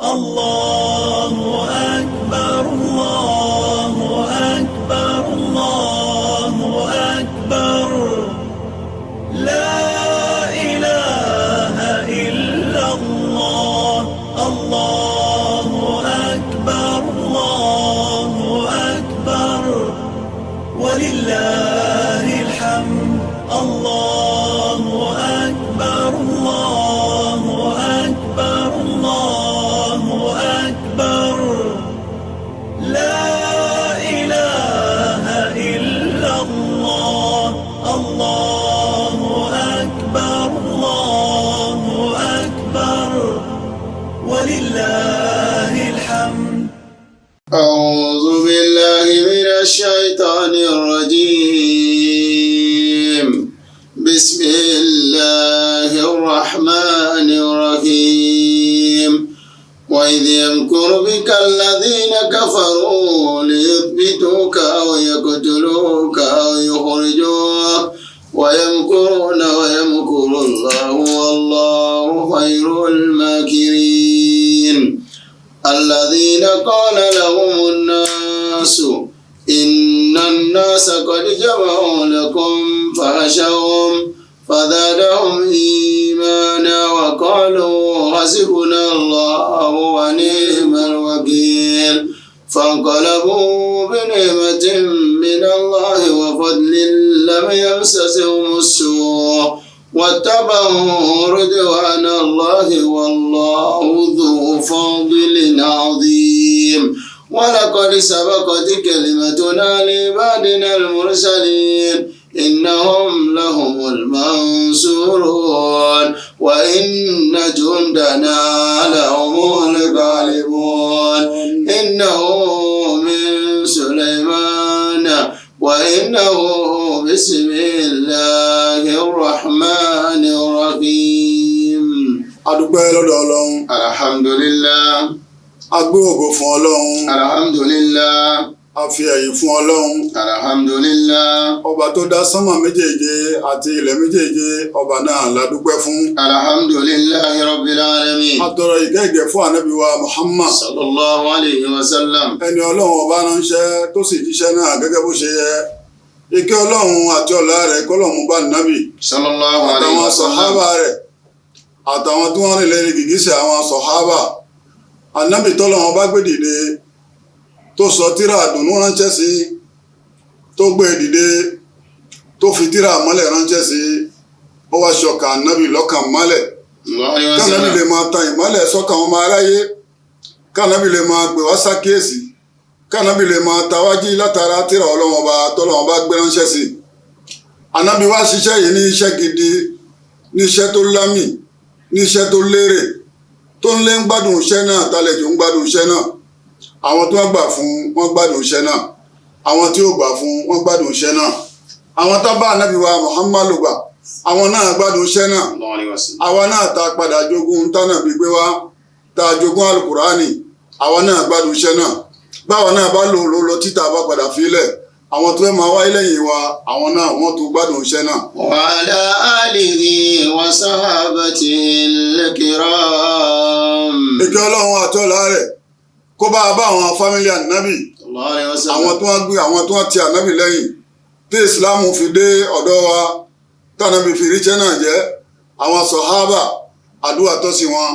الله أكبر الله أكبر الله أكبر لا إله إلا الله الله أكبر الله أكبر ولله الحمد الله أكبر الله أكبر الله أكبر لا إله إلا الله الله أكبر الله أكبر ولله الحمد. أعوذ بالله من الشيطان الرجيم. بسم الله الرحمن الرحيم. وإذ يمكر بك الذين كفروا ليثبتوك أو يقتلوك أو يخرجوك ويمكرون ويمكر الله والله خير الماكرين. الذين قال لهم الناس إن الناس قد جمعوا لكم فخشوهم فزادهم إيمانا وقالوا حسبنا الله ونعم الوكيل. فانقلبوا بنعمة من الله وفضل لم يمسسهم السوء واتبعوا رضوان الله والله ذو فضل عظيم. ولقد سبقت كلمتنا لعبادنا المرسلين إنهم لهم المنصورون وإن جندنا لهم الغالبون. إنه من سليمان وإنه بسم الله الرحمن الرحيم. adúpẹ́ lọ́dọ̀ ọlọ́run. alhamdulillah. a gbé ògo fún ọlọ́run. alhamdulillah. a fi ẹ̀yìn fún ọlọ́run. alhamdulillah. ọba tó dá sánmà méjèèje àti ilẹ̀ méjèèje ọba náà la dúpẹ́ fún. alhamdulillah rabbil alamin. a tọrọ ìkẹ́ fún ànábì wa Muhammad. sallallahu alayhi wa sallam. ẹni ọlọ́run ọba ránṣẹ́ tó sì jíṣẹ́ náà gẹ́gẹ́ bó ṣe yẹ. ìkẹ́ ọlọ́run àti ọlá rẹ̀ kọ́lọ́run bá nábì. sallallahu alayhi àtàwọn wa sallam. sọ̀hábà rẹ̀ àtàwọn tí wọ́n rìn lẹ́rìí gìgísẹ̀ àwọn sọ̀hábà. ànábì tọ́lọ́run bá gbé dìde tó sọ tírà àdùnnú ránṣẹ́ sí, tó gbé dìde tó fi tírà mọ́lẹ̀ ránṣẹ́ sí, ó wá ṣọ̀kà ànábì lọ́kàn mọ́lẹ̀ kánábì lè máa tan ìmọ́lẹ̀ sọ́kàn ọmọ aráyé, kánábì lè máa gbé wá sákíyèsí, kánábì lè máa tawájí látara tírà ọlọ́wọ́n bá tọ́lọ́wọ́n bá gbé ránṣẹ́ sí. ànábì wá ṣiṣẹ́ yìí ní iṣẹ́ gidi, ní iṣẹ́ tó lámì, ní iṣẹ́ tó lérè, tó ń lé ń gbádùn iṣẹ́ náà, tálejò ń gbádùn iṣẹ́ náà. àwọn tí wọ́n gbà fún wọn gbádùn iṣẹ́ náà, àwọn tí ó gbà fún wọn gbádùn iṣẹ́ náà. àwọn tá bá ànábì wa Muhammadu gbà, àwọn náà gbádùn iṣẹ́ náà. àwa náà ta padà jogún tánàbí gbé wá, ta jogún alukurani, àwa náà gbádùn iṣẹ́ náà. báwa náà bá lò títà bá padà fílẹ̀, àwọn tó máa wáyé lẹ́yìn wa, àwọn náà wọ́n tún gbádùn iṣẹ́ náà. wa ala alihi wa sahabatihil kiram. ìkẹ́ ọlọ́run àti ọlá rẹ̀ kó bá àwọn fámílì ànábì, àwọn tó wọ́n ti ànábì lẹ́yìn tí ìsìláàmù fi dé ọ̀dọ̀ wa, tànábì fi ríṣẹ́ náà jẹ́. àwọn sọ̀hábà àdúrà tó sí wọn,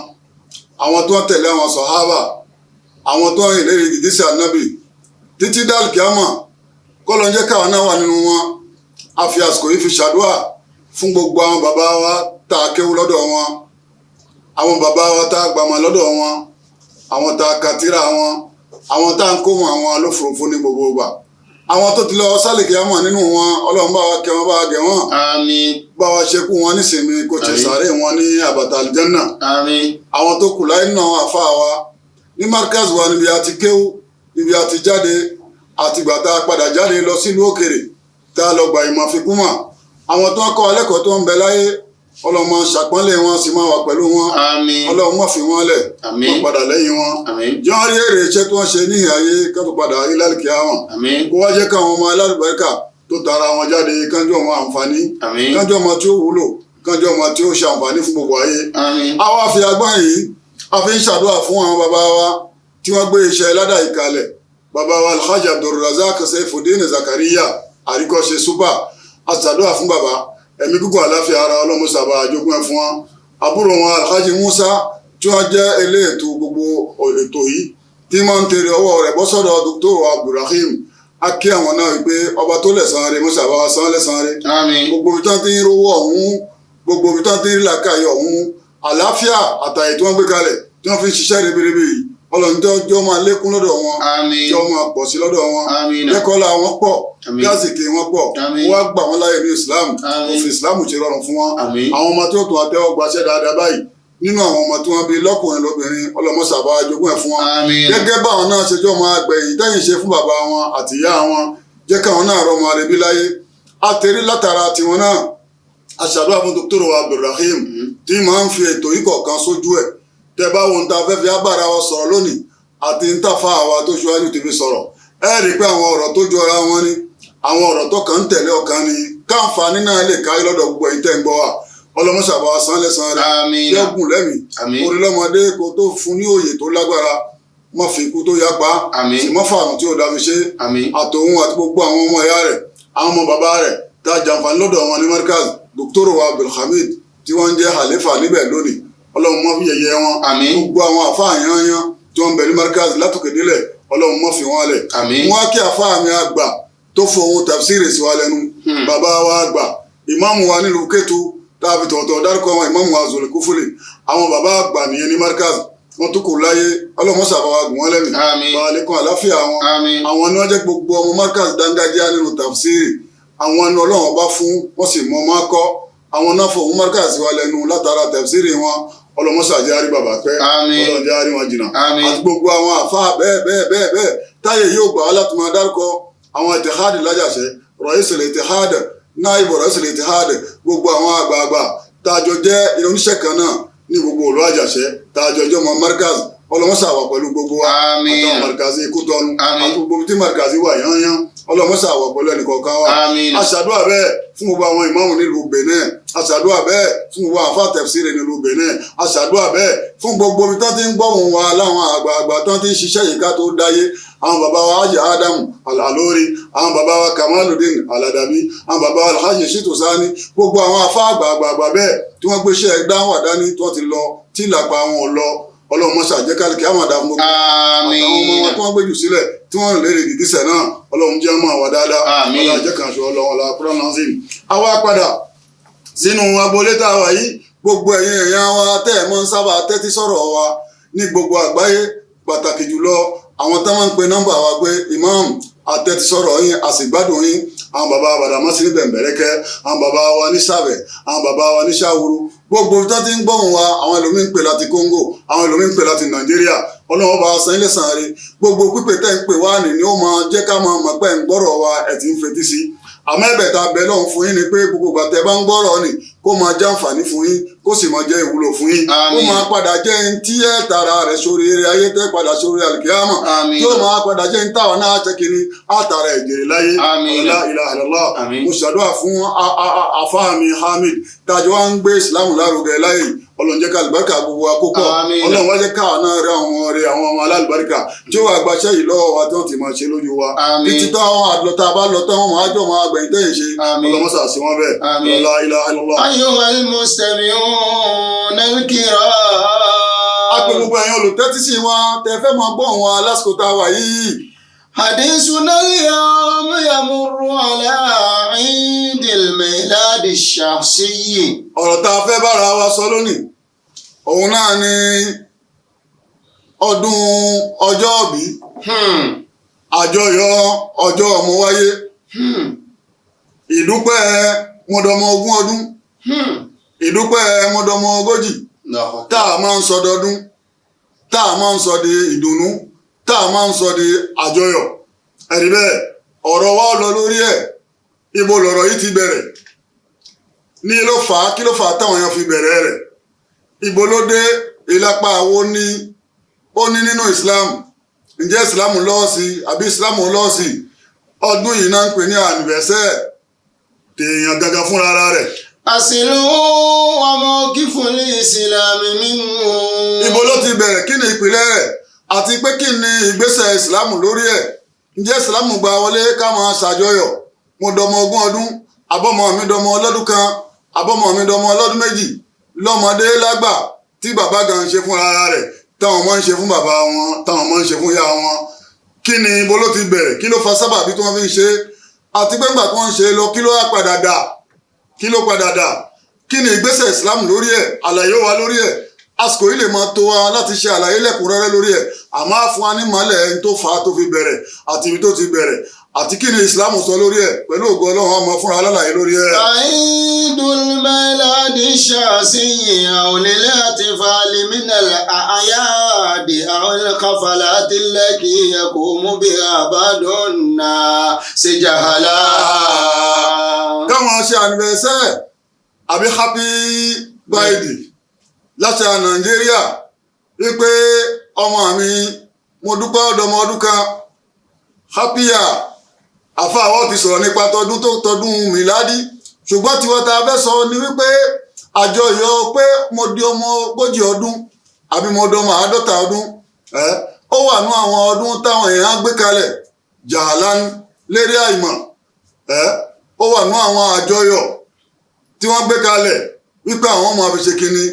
àwọn tó wọ́n tẹ̀lé àwọn sọ̀hábà, àwọn tó wọ́n ìlérí gìgísẹ̀ ànábì títí dálkíámà, kọ́lọ́ jẹ́ káwọn náà wà nínú wọn. a fi àsìkò yìí fi ṣàdúrà fún gbogbo àwọn bàbá wa tá a kéwú lọ́dọ̀ wọn, àwọn bàbá wa tá a gbàmọ̀ lọ́dọ̀ wọn, àwọn tá a kàtírà wọn, àwọn tá a ń kó wọn àwọn alófurufú ní gbogbo ìgbà. àwọn tó ti lọ sálìkì àmọ́ nínú wọn, ọlọ́run bá wa kẹ́ wọn, bá wa gẹ̀ wọ́n. àmín. bá wa ṣekú wọn nísìnyí, kò ṣe sàárè wọn ní àbàtà àlìjánà. àmín. àwọn tó kù láyé náà àfa wa ní markaz wa níbi àti kéwú, níbi àti jáde, àtìgbà tá a padà jáde lọ sílùú òkèrè tá a lọ gbà ìmọ̀ fikún mọ̀. àwọn tó ń kọ́ alẹ́kọ̀ọ́ tó ń bẹ láyé, ọlọ́mọ ṣàpọ́nlé wọn sì máa wà pẹ̀lú wọn. àmín. ọlọ́run má fi wọn lẹ̀, àmín. wọ́n padà lẹ́yìn wọn. àmín. jọ́ rí èrè iṣẹ́ tí wọ́n ṣe ní ayé kátó padà ilálìkí àwọn. àmín. kó wá jẹ́ káwọn ọmọ alálùbáríkà tó tara wọn jáde kánjú ọmọ àǹfààní, àmín. kánjú ọmọ tí ó wúlò, kánjú ọmọ tí ó ṣe àǹfààní fún gbogbo ayé. àmín. a wá fi agbọ́n yìí a a fi ń ṣàdúrà fún àwọn bàbá wa tí wọ́n gbé iṣẹ́ ládàá ìkalẹ̀ bàbá wa alhaji abdulrazak saifuddin zakariya àríkọ́ṣe super a ṣàdúrà fún bàbá ẹ̀mí gígùn àláfíà ara ọlọ́mọṣàbà àjogún ẹ̀ fún wọn àbúrò wọn alhaji musa tí wọ́n jẹ́ eléètò gbogbo ètò yìí tí wọ́n ń tèrè ọwọ́ rẹ̀ bọ́ sọ́dọ̀ dr abdulrahim a kí àwọn náà wípé ọba tó lẹ̀san rẹ̀ mọ́ṣàbà wa san lẹ́san rẹ̀ gbogbo ibi tí wọ́n ti ń rówó ọ̀hún gbogbo ibi tí wọ́n ti ń rí làkàyè ọ̀hún àláfíà àtàyè tí wọ́n gbé kalẹ̀ tí wọ́n fi ń ṣiṣẹ́ ribiribi yìí ọlọ́run jọ máa lékún lọ́dọ̀ wọn jọ máa pọ̀ sí lọ́dọ̀ wọn lẹ́kọ́lá wọn pọ̀ gásìkì wọn pọ̀ wọ́n gbà wọ́n láyé ní islam òfin islam ṣe rọrùn fún wọn àwọn ọmọ tó tún àtẹ́wọ́ gbaṣẹ́ dáadáa báyìí nínú àwọn ọmọ tí wọ́n bí lọ́kùnrin lóbìnrin ọlọ́mọṣàbá jogún ẹ̀ fún wọn gẹ́gẹ́ báwọn náà ṣe jọ máa gbẹ̀yìn tẹ́yìn ṣe fún bàbá wọn àtìyá wọn jẹ́ káwọn náà rọmọ àrẹbí láyé àtẹ̀rí látara tiwọn náà aṣàdúrà fún dr abdulrahim tí máa ń fi ètò yìí kọ̀ọ̀kan sójú ẹ̀ tẹ́ bá wọn ta fẹ́fẹ́ abára wa sọ̀rọ̀ lónìí àti ń tàfà àwa tó ṣíwájú ti fi sọ̀rọ̀ ẹ rí i pé àwọn ọ̀rọ̀ tó jọra wọn ni àwọn ọ̀rọ̀ tó kàn ń tẹ̀lé ọ̀kan ni káǹfààní náà lè káyé lọ́dọ̀ gbogbo ẹ̀yin tẹ́ ń gbọ́ wa ọlọ́mọṣàbá wa san lẹ́san rẹ̀ yẹ́gùn lẹ́mìí orí lọ́mọdé kó tó fún ní òye tó lágbára má fi ikú tó yapa sì má fàánù tí ó dáfi ṣe àtòun àti gbogbo àwọn ọmọ ìyá rẹ̀ àwọn ọmọ bàbá rẹ̀ tá a jàǹfààní lọ́dọ̀ wọn ní markaz dr abdulhamid tí wọ́n ń jẹ́ halifa níbẹ̀ lónìí ọlọ́run mọ́ fi yẹ̀yẹ́ wọn gbogbo àwọn àfáà yanyan tí wọ́n ń bẹ ní markaz látòkè délẹ̀ ọlọ́run mọ́ fi wọn lẹ̀ wọ́n á kí àfáà mi àgbà tó fohùn tafsiri sí wa lẹ́nu bàbá wa àgbà ìmáàmù wa nílùú Kétu tàbí tọ̀tọ̀ dárúkọ wọn ìmáàmù wa Zul Kufuli àwọn bàbá àgbà nìyẹn ní markaz wọ́n tó kù láyé ọlọ́mọṣàbá wa gùn wọ́n lẹ́mìí bàálẹ́kùn àláfíà wọn àwọn ni wọ́n jẹ́ gbogbo ọmọ markaz dángájíá nínú tafsiri àwọn ni ọlọ́run bá fún wọ́n sì mọ́ máa kọ́ àwọn náà fòun markaz wa lẹ́nu látara tafsiri wọn ọlọmọsàjẹ àrí bàbá pẹ ọlọmọdé àrí wọn jìnnà àti gbogbo àwọn àfáà bẹ́ẹ̀ táyé yóò gbà á láti máa dárúkọ àwọn ìtìhádì lájàṣẹ rọ̀ísìlè ìtìhádì náìbò rọ̀ísìlè ìtìhádì gbogbo àwọn àgbààgbà tààjọ jẹ́ oníṣẹ́ kan náà ní gbogbo òlú àjàṣẹ tààjọ jẹ́ ọmọ markaz ọlọmọsàwà pẹ̀lú gbogbo wa àtàwọn markaz Kútọ́nù àti gbogbo tí markaz wà yányán ọlọmọsàwà pẹ̀lú ẹnìkọ̀ọ̀kan wa aṣàdúrà bẹ́ẹ̀ fún gbogbo àwọn ìmáàmù nílùú Benin aṣàdúrà bẹ́ẹ̀ fún gbogbo àfáà tẹ̀fsírì nílùú Benin aṣàdúrà bẹ́ẹ̀ fún gbogbo ibi tó ti ń gbọ́hùn wa láwọn àgbààgbà tó ti ń ṣiṣẹ́ yìí ká tó dáyé àwọn bàbá wa Haji Adamu Al-Alori àwọn bàbá wa Kamaludin Aladabi àwọn bàbá wa Alhaji Shitu Sani gbogbo àwọn àfáà àgbààgbà bẹ́ẹ̀ tí wọ́n gbéṣẹ́ dáhùn àdání tí wọ́n ti lọ tí ìlàpá wọn ò lọ ọlọ́run mọ́ṣá jẹ́ kálíkì àwọn àdàmú gbogbo àtàwọn ọmọ wọn tí wọ́n gbé jù sílẹ̀ tí wọ́n lè rìn gìgísẹ̀ náà ọlọ́run jẹ́ mọ́ àwa dáadáa ọlọ́run jẹ́ kàn ṣe ọlọ́run ọlọ́run pronouncing. àwa padà sínú agboolé tá a wà yìí gbogbo ẹ̀yin èèyàn wa tẹ́ ẹ̀ mọ́ ń sábà tẹ́tí sọ̀rọ̀ wa ní gbogbo àgbáyé pàtàkì jùlọ àwọn tó máa ń pe nọ́mbà wa pé imam àtẹ́tí sọ̀rọ̀ yín àsìgbádùn yín àwọn bàbá wa Badamasi ní Bẹ̀m̀bẹ̀rẹ̀kẹ́ àwọn bàbá wa ní Sàbẹ̀ àwọn bàbá wa ní Ṣàwúrú gbogbo tó ti ń gbọ́hùn wa àwọn ẹlòmíín pè láti Congo àwọn ẹlòmíín pè láti Nàìjíríà ọlọ́wọ́ bá san ilé sàn rí gbogbo pípé tẹ́ ń pè wá ní ni ó máa jẹ́ ká máa mọ̀ pé ń gbọ́rọ̀ wa ẹ̀ tí ń fetí sí àmọ́ ẹ̀bẹ̀ tá a bẹ̀ lọ́hùn fún yín ni pé gbogbo gbàtẹ́ bá ń gbọ́rọ̀ ni kó máa jẹ́ àǹfààní fún yín kó sì máa jẹ́ ìwúlò fún yín kó máa padà jẹ́ ń tí ẹ̀ tara rẹ̀ sórí eré ayé tẹ́ padà sórí àlùkìyámà yóò máa padà jẹ́ ń táwọn náà jẹ́ kiri àtàrà ìjèrè láyé la ilaha illallah mo ṣàdúrà fún afáàmì Hamid tájọ́ wá ń gbé ìsìlámù lárugẹ láyé ọlọ́run jẹ́ ká àlùbáríkà gbogbo akókò ọlọ́run wá jẹ́ káwọn náà rí àwọn ọ̀rẹ́ àwọn ọmọ alálùbáríkà tí ó wà gbaṣẹ́ yìí lọ́wọ́ wa tí wọ́n ti máa ṣe lójú wa títí táwọn àlọ́ta bá lọ tán wọn máa jọ máa gbẹ̀yìn tẹ́yìn ṣe ọlọ́mọṣà sí wọn bẹ́ẹ̀ la ilaha illallah. ayyuhal mustami'una al-kiram. a pè gbogbo ẹ̀yin olùtẹ́tí sí wọn tẹ fẹ́ máa gbọ́ wọn lásìkò tá a wà yìí. حديثنا اليوم يمر على عيد الميلاد الشخصي. ọ̀rọ̀ tá a fẹ́ bára wa sọ lónìí òun náà ni ọdún ọjọ́òbí àjọyọ̀ ọjọ́ ọmọ wáyé ìdúpẹ́ mọ̀dọ̀mọ̀ ogún ọdún ìdúpẹ́ mọ̀dọ̀mọ̀ ogójì tá a máa ń sọdọọdún tá a máa ń sọ di ìdùnnú tá a máa ń sọ di àjọyọ̀ ẹ̀rí bẹ́ẹ̀ ọ̀rọ̀ wa lọ lórí ẹ̀ ibo lọ̀rọ̀ yìí ti bẹ̀rẹ̀ ní ló fà á kí ló fà á táwọn èèyàn fi bẹ̀rẹ̀ rẹ̀ ibo ló dé ìlápá wo ní ó ní nínú Islam ǹjẹ́ Islam lọ́ọ̀sì àbí Islam lọ́ọ̀sì ọdún yìí náà ń pè ní ànìbẹ̀sẹ̀ tèèyàn gangan fúnra rẹ̀ àsìlú ọmọ kífúnlé ìsìlámì mímú. Ibo ló ti bẹ̀rẹ̀, kí ni ìpìlẹ̀ rẹ̀ àti pé kí ni ìgbésẹ̀ ìsìlámù lórí ẹ̀? Ǹjẹ́ ìsìlámù gba wọlé ká máa ṣàjọyọ̀? Mo dọmọ 20 ọdún, àbọ̀mọ mi dọmọ ọlọ́dún kan, àbọ̀mọ mi dọmọ ọlọ́dún méjì, lọ́mọdé lágbà tí bàbá gan ń ṣe fún ara rẹ̀, táwọn ọmọ ń ṣe fún bàbá wọn, táwọn ọmọ ń ṣe fún ìyá wọn. Kí ni ibo ló ti bẹ̀rẹ̀? Kí ló fa sábàbí tí wọ́n fi ń ṣe? Àti pé ńgbà tí wọ́n ń ṣe lọ, kí ló wá padà dà? Kí ló padà dà? Kí ni ìgbésẹ̀ ìsìlámù lórí ẹ̀? Àlàyé wa lórí ẹ̀. Àsìkò yìí lè máa tó wa láti ṣe àlàyé lẹ́kùnrẹ́rẹ́ lórí ẹ̀. Àmọ́ á fún wa ní mọ́lẹ̀ ẹni tó fà á tó fi bẹ̀rẹ̀ àti ibi tó ti bẹ̀rẹ̀ àti kí ni ìsìlámù sọ lórí ẹ̀. Pẹ̀lú ògo Ọlọ́run á máa fúnra alálàyé lórí ẹ̀. Àìdùn mẹ́ládì ṣàṣìyìn àwòlélẹ́ àti fàálì mínàlẹ̀ àyáàdì àwọn kàfàlà àti lẹ́kì ẹ̀kọ́ mú bí àbádọ́n náà ṣe jàhálà. Káwọn ṣe anniversaire àbí happy birthday láti Nàìjíríà wípé ọmọ mi mo dúpẹ́ ọdọmọ ọdún kan happy year. Àfáàwọ̀ ti sọ̀rọ̀ nípa tọdún tó tọdún mìládì, ṣùgbọ́n tiwọn tá a fẹ́ sọ ni wípé àjọyọ̀ pé mo di ọmọ 40 ọdún àbí mo dọmọ 50 ọdún ó wà nú àwọn ọdún táwọn èèyàn gbé kalẹ̀ jàhálán lérí àìmọ̀ ó wà nú àwọn àjọyọ̀ tí wọ́n gbé kalẹ̀ wípé àwọn ọmọ fi ṣe kinní,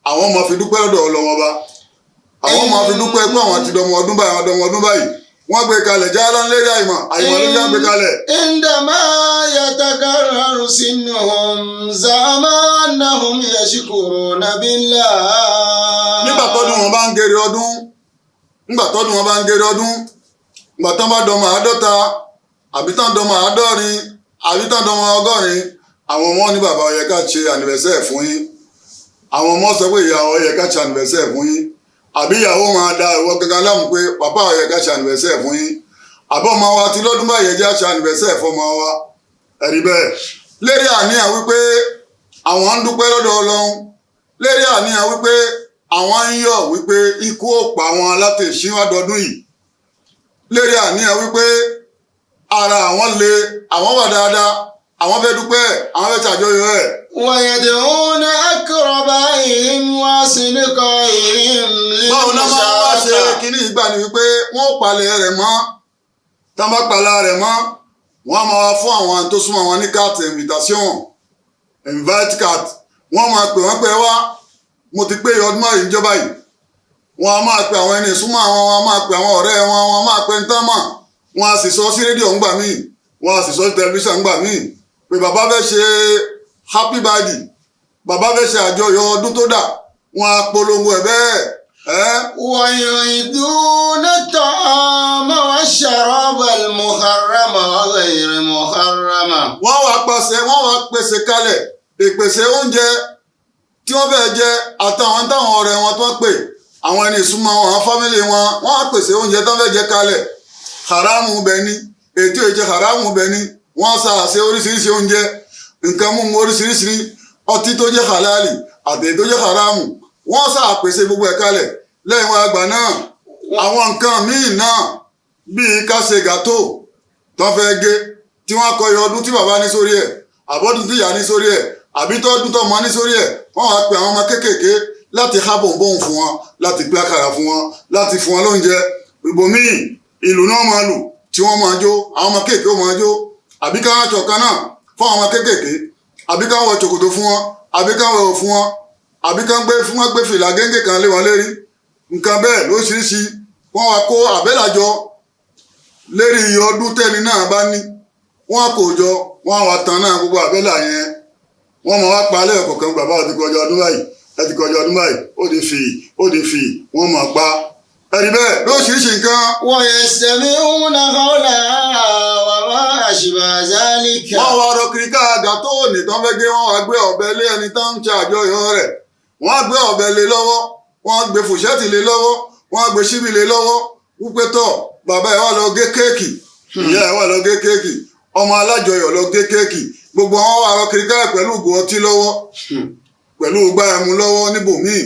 àwọn ọmọ fi dúpẹ́ lọ́dọ̀ Ọlọ́run Ọba, àwọn ọmọ fi dúpẹ́ pé àwọn ti dọmọ ọdún báyìí, àwọn dọmọ ọdún báyìí wọ́n gbé kalẹ̀ jàhálán lérí àìmọ̀ ló já gbé kalẹ̀. Indama yatakarraru sinuhum zamanahum yashkuruna billah. Nígbà tọ́dún wọn bá ń gèrè ọdún, nígbà tọ́dún wọn bá ń gèrè ọdún, nígbà tán bá dọmọ 50 àbí tán dọmọ 60 àbí tán dọmọ 100, àwọn ọmọ ní bàbá ó yẹ ká ṣe anniversaire fún yín. Àwọn ọmọ sọ pé ìyá ó yẹ ká ṣe anniversaire fún yín. Àbí ìyàwó máa da ìwọ gangan láàmú pé bàbá ó yẹ ká ṣe anniversaire fún yín. Àbọ̀ ọmọ wa ti lọ́dún báyìí jẹ́ ṣe anniversaire fọmọ wa. Ẹ̀rí bẹ́ẹ̀. Lérí àníyàn wípé àwọn ń dúpẹ́ lọ́dọ̀ Ọlọ́run. Lérí àníyàn wípé àwọn ń yọ̀ wípé ikú ò pa wọn láti ìṣíwádọ́dún yìí. Lérí àníyàn wípé ara àwọn le, àwọn wà dáadáa, àwọn fẹ́ dúpẹ́, àwọn fẹ́ ṣàjọyọ̀ ẹ̀. ويدعون أقربائهم وأصدقائهم Báwo náà máa wá ṣe للمشاركة. kíní ìgbà ni wípé wọ́n ó palẹ̀ rẹ̀ mọ́, tá bá palẹ̀ rẹ̀ mọ́ wọ́n á máa wá fún àwọn tó súnmọ́ wọn ní carte invitation, invite card. Wọ́n máa pè wọ́n pé wá mo ti pé ọdún márùn-ún ìjọba yìí. Wọ́n á máa pe àwọn ẹni súnmọ́ àwọn, wọ́n á máa pe àwọn ọ̀rẹ́ wọn, wọ́n á máa pe ntán mọ̀. Wọ́n á sì sọ sí rédíò ńgbà míì, wọ́n á sì sọ sí tẹlifíṣàn ńgbà míì pé bàbá fẹ́ ṣe happy birthday, bàbá fẹ́ ṣe àjọyọ̀ ọdún tó dà, wọ́n á polongo ẹ̀ bẹ́ẹ̀. ويعيدون الطعام والشراب المحرم وغير محرم. Wọ́n wá pèsè kalẹ̀ ìpèsè oúnjẹ tí wọ́n fẹ́ jẹ àtàwọn táwọn ọ̀rẹ́ wọn tó ń pè àwọn ẹni ìsúnmọ́ wọn, àwọn fámìlì wọn, wọ́n á pèsè oúnjẹ tó ń fẹ́ jẹ kalẹ̀. Haramu bẹ ní, ètò ìjẹ haramu bẹ ní, wọ́n ṣàṣe oríṣiríṣi oúnjẹ, nǹkan mímu oríṣiríṣi, ọtí tó jẹ́ halali àti èyí tó jẹ́ haramu, wọ́n ṣàpèsè gbogbo ẹ̀ kalẹ̀. Lẹ́yìn wọn àgbà náà àwọn nǹkan míì náà bíi ká ṣe gàtó tó fẹ́ gé tí wọ́n kọyọ ọdún tí bàbá ní sórí ẹ̀, àbọ̀dún tí ìyá ní sórí ẹ̀, àbí tọ́dún tọ́mọ ní sórí ẹ̀, wọ́n wá pe àwọn ọmọ kéékèèké láti há bòǹbòǹ fún wọn, láti gbé àkàrà fún wọn, láti fún wọn lóúnjẹ. Ibòmíì ìlú náà máa lù tí wọ́n máa jó, àwọn ọmọ kéékèèké ó máa jó, àbí ká wọ́n ṣọ̀kan náà fún àwọn ọmọ kéékèèké, àbí ká wọ́n ṣòkòtò fún wọn, àbí ká wọ́n fún wọn, àbí ká gbé fìlà géńgé kan lé wọn lérí. Nǹkan bẹ́ẹ̀ lóṣìṣì wọ́n wá kó àbẹ́làjọ lérí iye ọdún tẹ́ni náà bá ní, wọ́n kò jọ wọ́n wá tan náà gbogbo àbẹ́là yẹn, wọ́n máa wá palẹ̀ ọ̀kọ̀ọ̀kan bàbá ó ti kọjá ọdún báyìí, ẹ ti kọjá ọdún báyìí, ó di fì wọ́n máa pa. Ẹ̀rí bẹ́ẹ̀ lóṣìṣì nǹkan. ويستمعون قولها وما أشبه ذلك. Wọ́n wá rọ kiri ká gàtó òní tán fẹ́ gé, wọ́n wá gbé ọ̀bẹ lé ẹni tán ń ṣe àjọyọ̀ rẹ̀, wọ́n á gbé ọ̀bẹ lé lọ́wọ́, wọ́n á gbé fòṣẹ́tì lé lọ́wọ́, wọ́n á gbé ṣíbí lé lọ́wọ́, wípé tọ̀ bàbá ẹ̀ wá lọ gé kéèkì, ìyá ẹ̀ wá lọ gé kéèkì, ọmọ alájọyọ̀ lọ gé kéèkì, gbogbo wọn wá rọ kiri ká pẹ̀lú ìgò ọtí lọ́wọ́, pẹ̀lú ìgbà ẹmu lọ́wọ́ níbòmíì.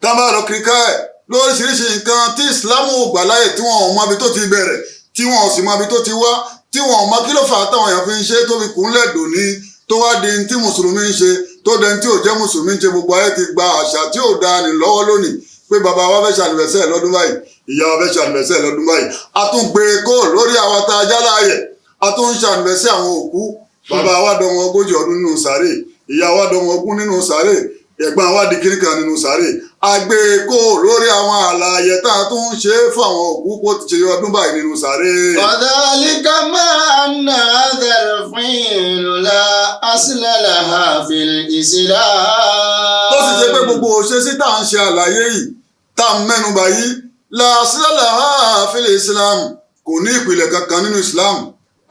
Tá bá rọ kiri ká ẹ̀ lóríṣiríṣi nǹkan tí ìsìlámù ò gbà láyè, tí wọn ò mọ ibi tó ti bẹ̀rẹ̀, tí wọn ò sì mọ ibi tó ti wá, tí wọn ò mọ kí ló fà á táwọn èèyàn fi ń ṣe tó fi kúnlẹ̀ dòní tó wá di tí mùsùlùmí ń ṣe tó dẹni tí ò jẹ́ mùsùlùmí ń ṣe gbogbo ayé ti gba àṣà tí ò dáa ní lọ́wọ́ lónìí pé bàbá wa fẹ́ ṣànìfẹ̀sẹ̀ lọ́dún báyìí ìyá wa fẹ́ ṣànìfẹ̀sẹ̀ lọ́dún báyìí a tún gbé kó lórí àwọn tá a já láàyè a tún ń ṣànìfẹ̀sẹ̀ àwọn òkú bàbá wa dọmọ 40 ọdún nínú sàárè ìyá wa dọmọ 20 nínú sàárè ẹ̀gbọ́n wa di kíríkà nínú sàárè a gbé kó lórí àwọn àlàyé tá a tún ń ṣe fún àwọn òkú kó ti ṣe ọdún báyìí nínú sàárè. وذلك ما أن هذا الفعل لا أصل لها في الإسلام. tó sì ṣe pé gbogbo òṣèṣì tá à ń ṣe àlàyé yìí tá à ń mẹ́nubà yìí la asla laha fil Islam kò ní ìpìlẹ̀ kankan nínú Islam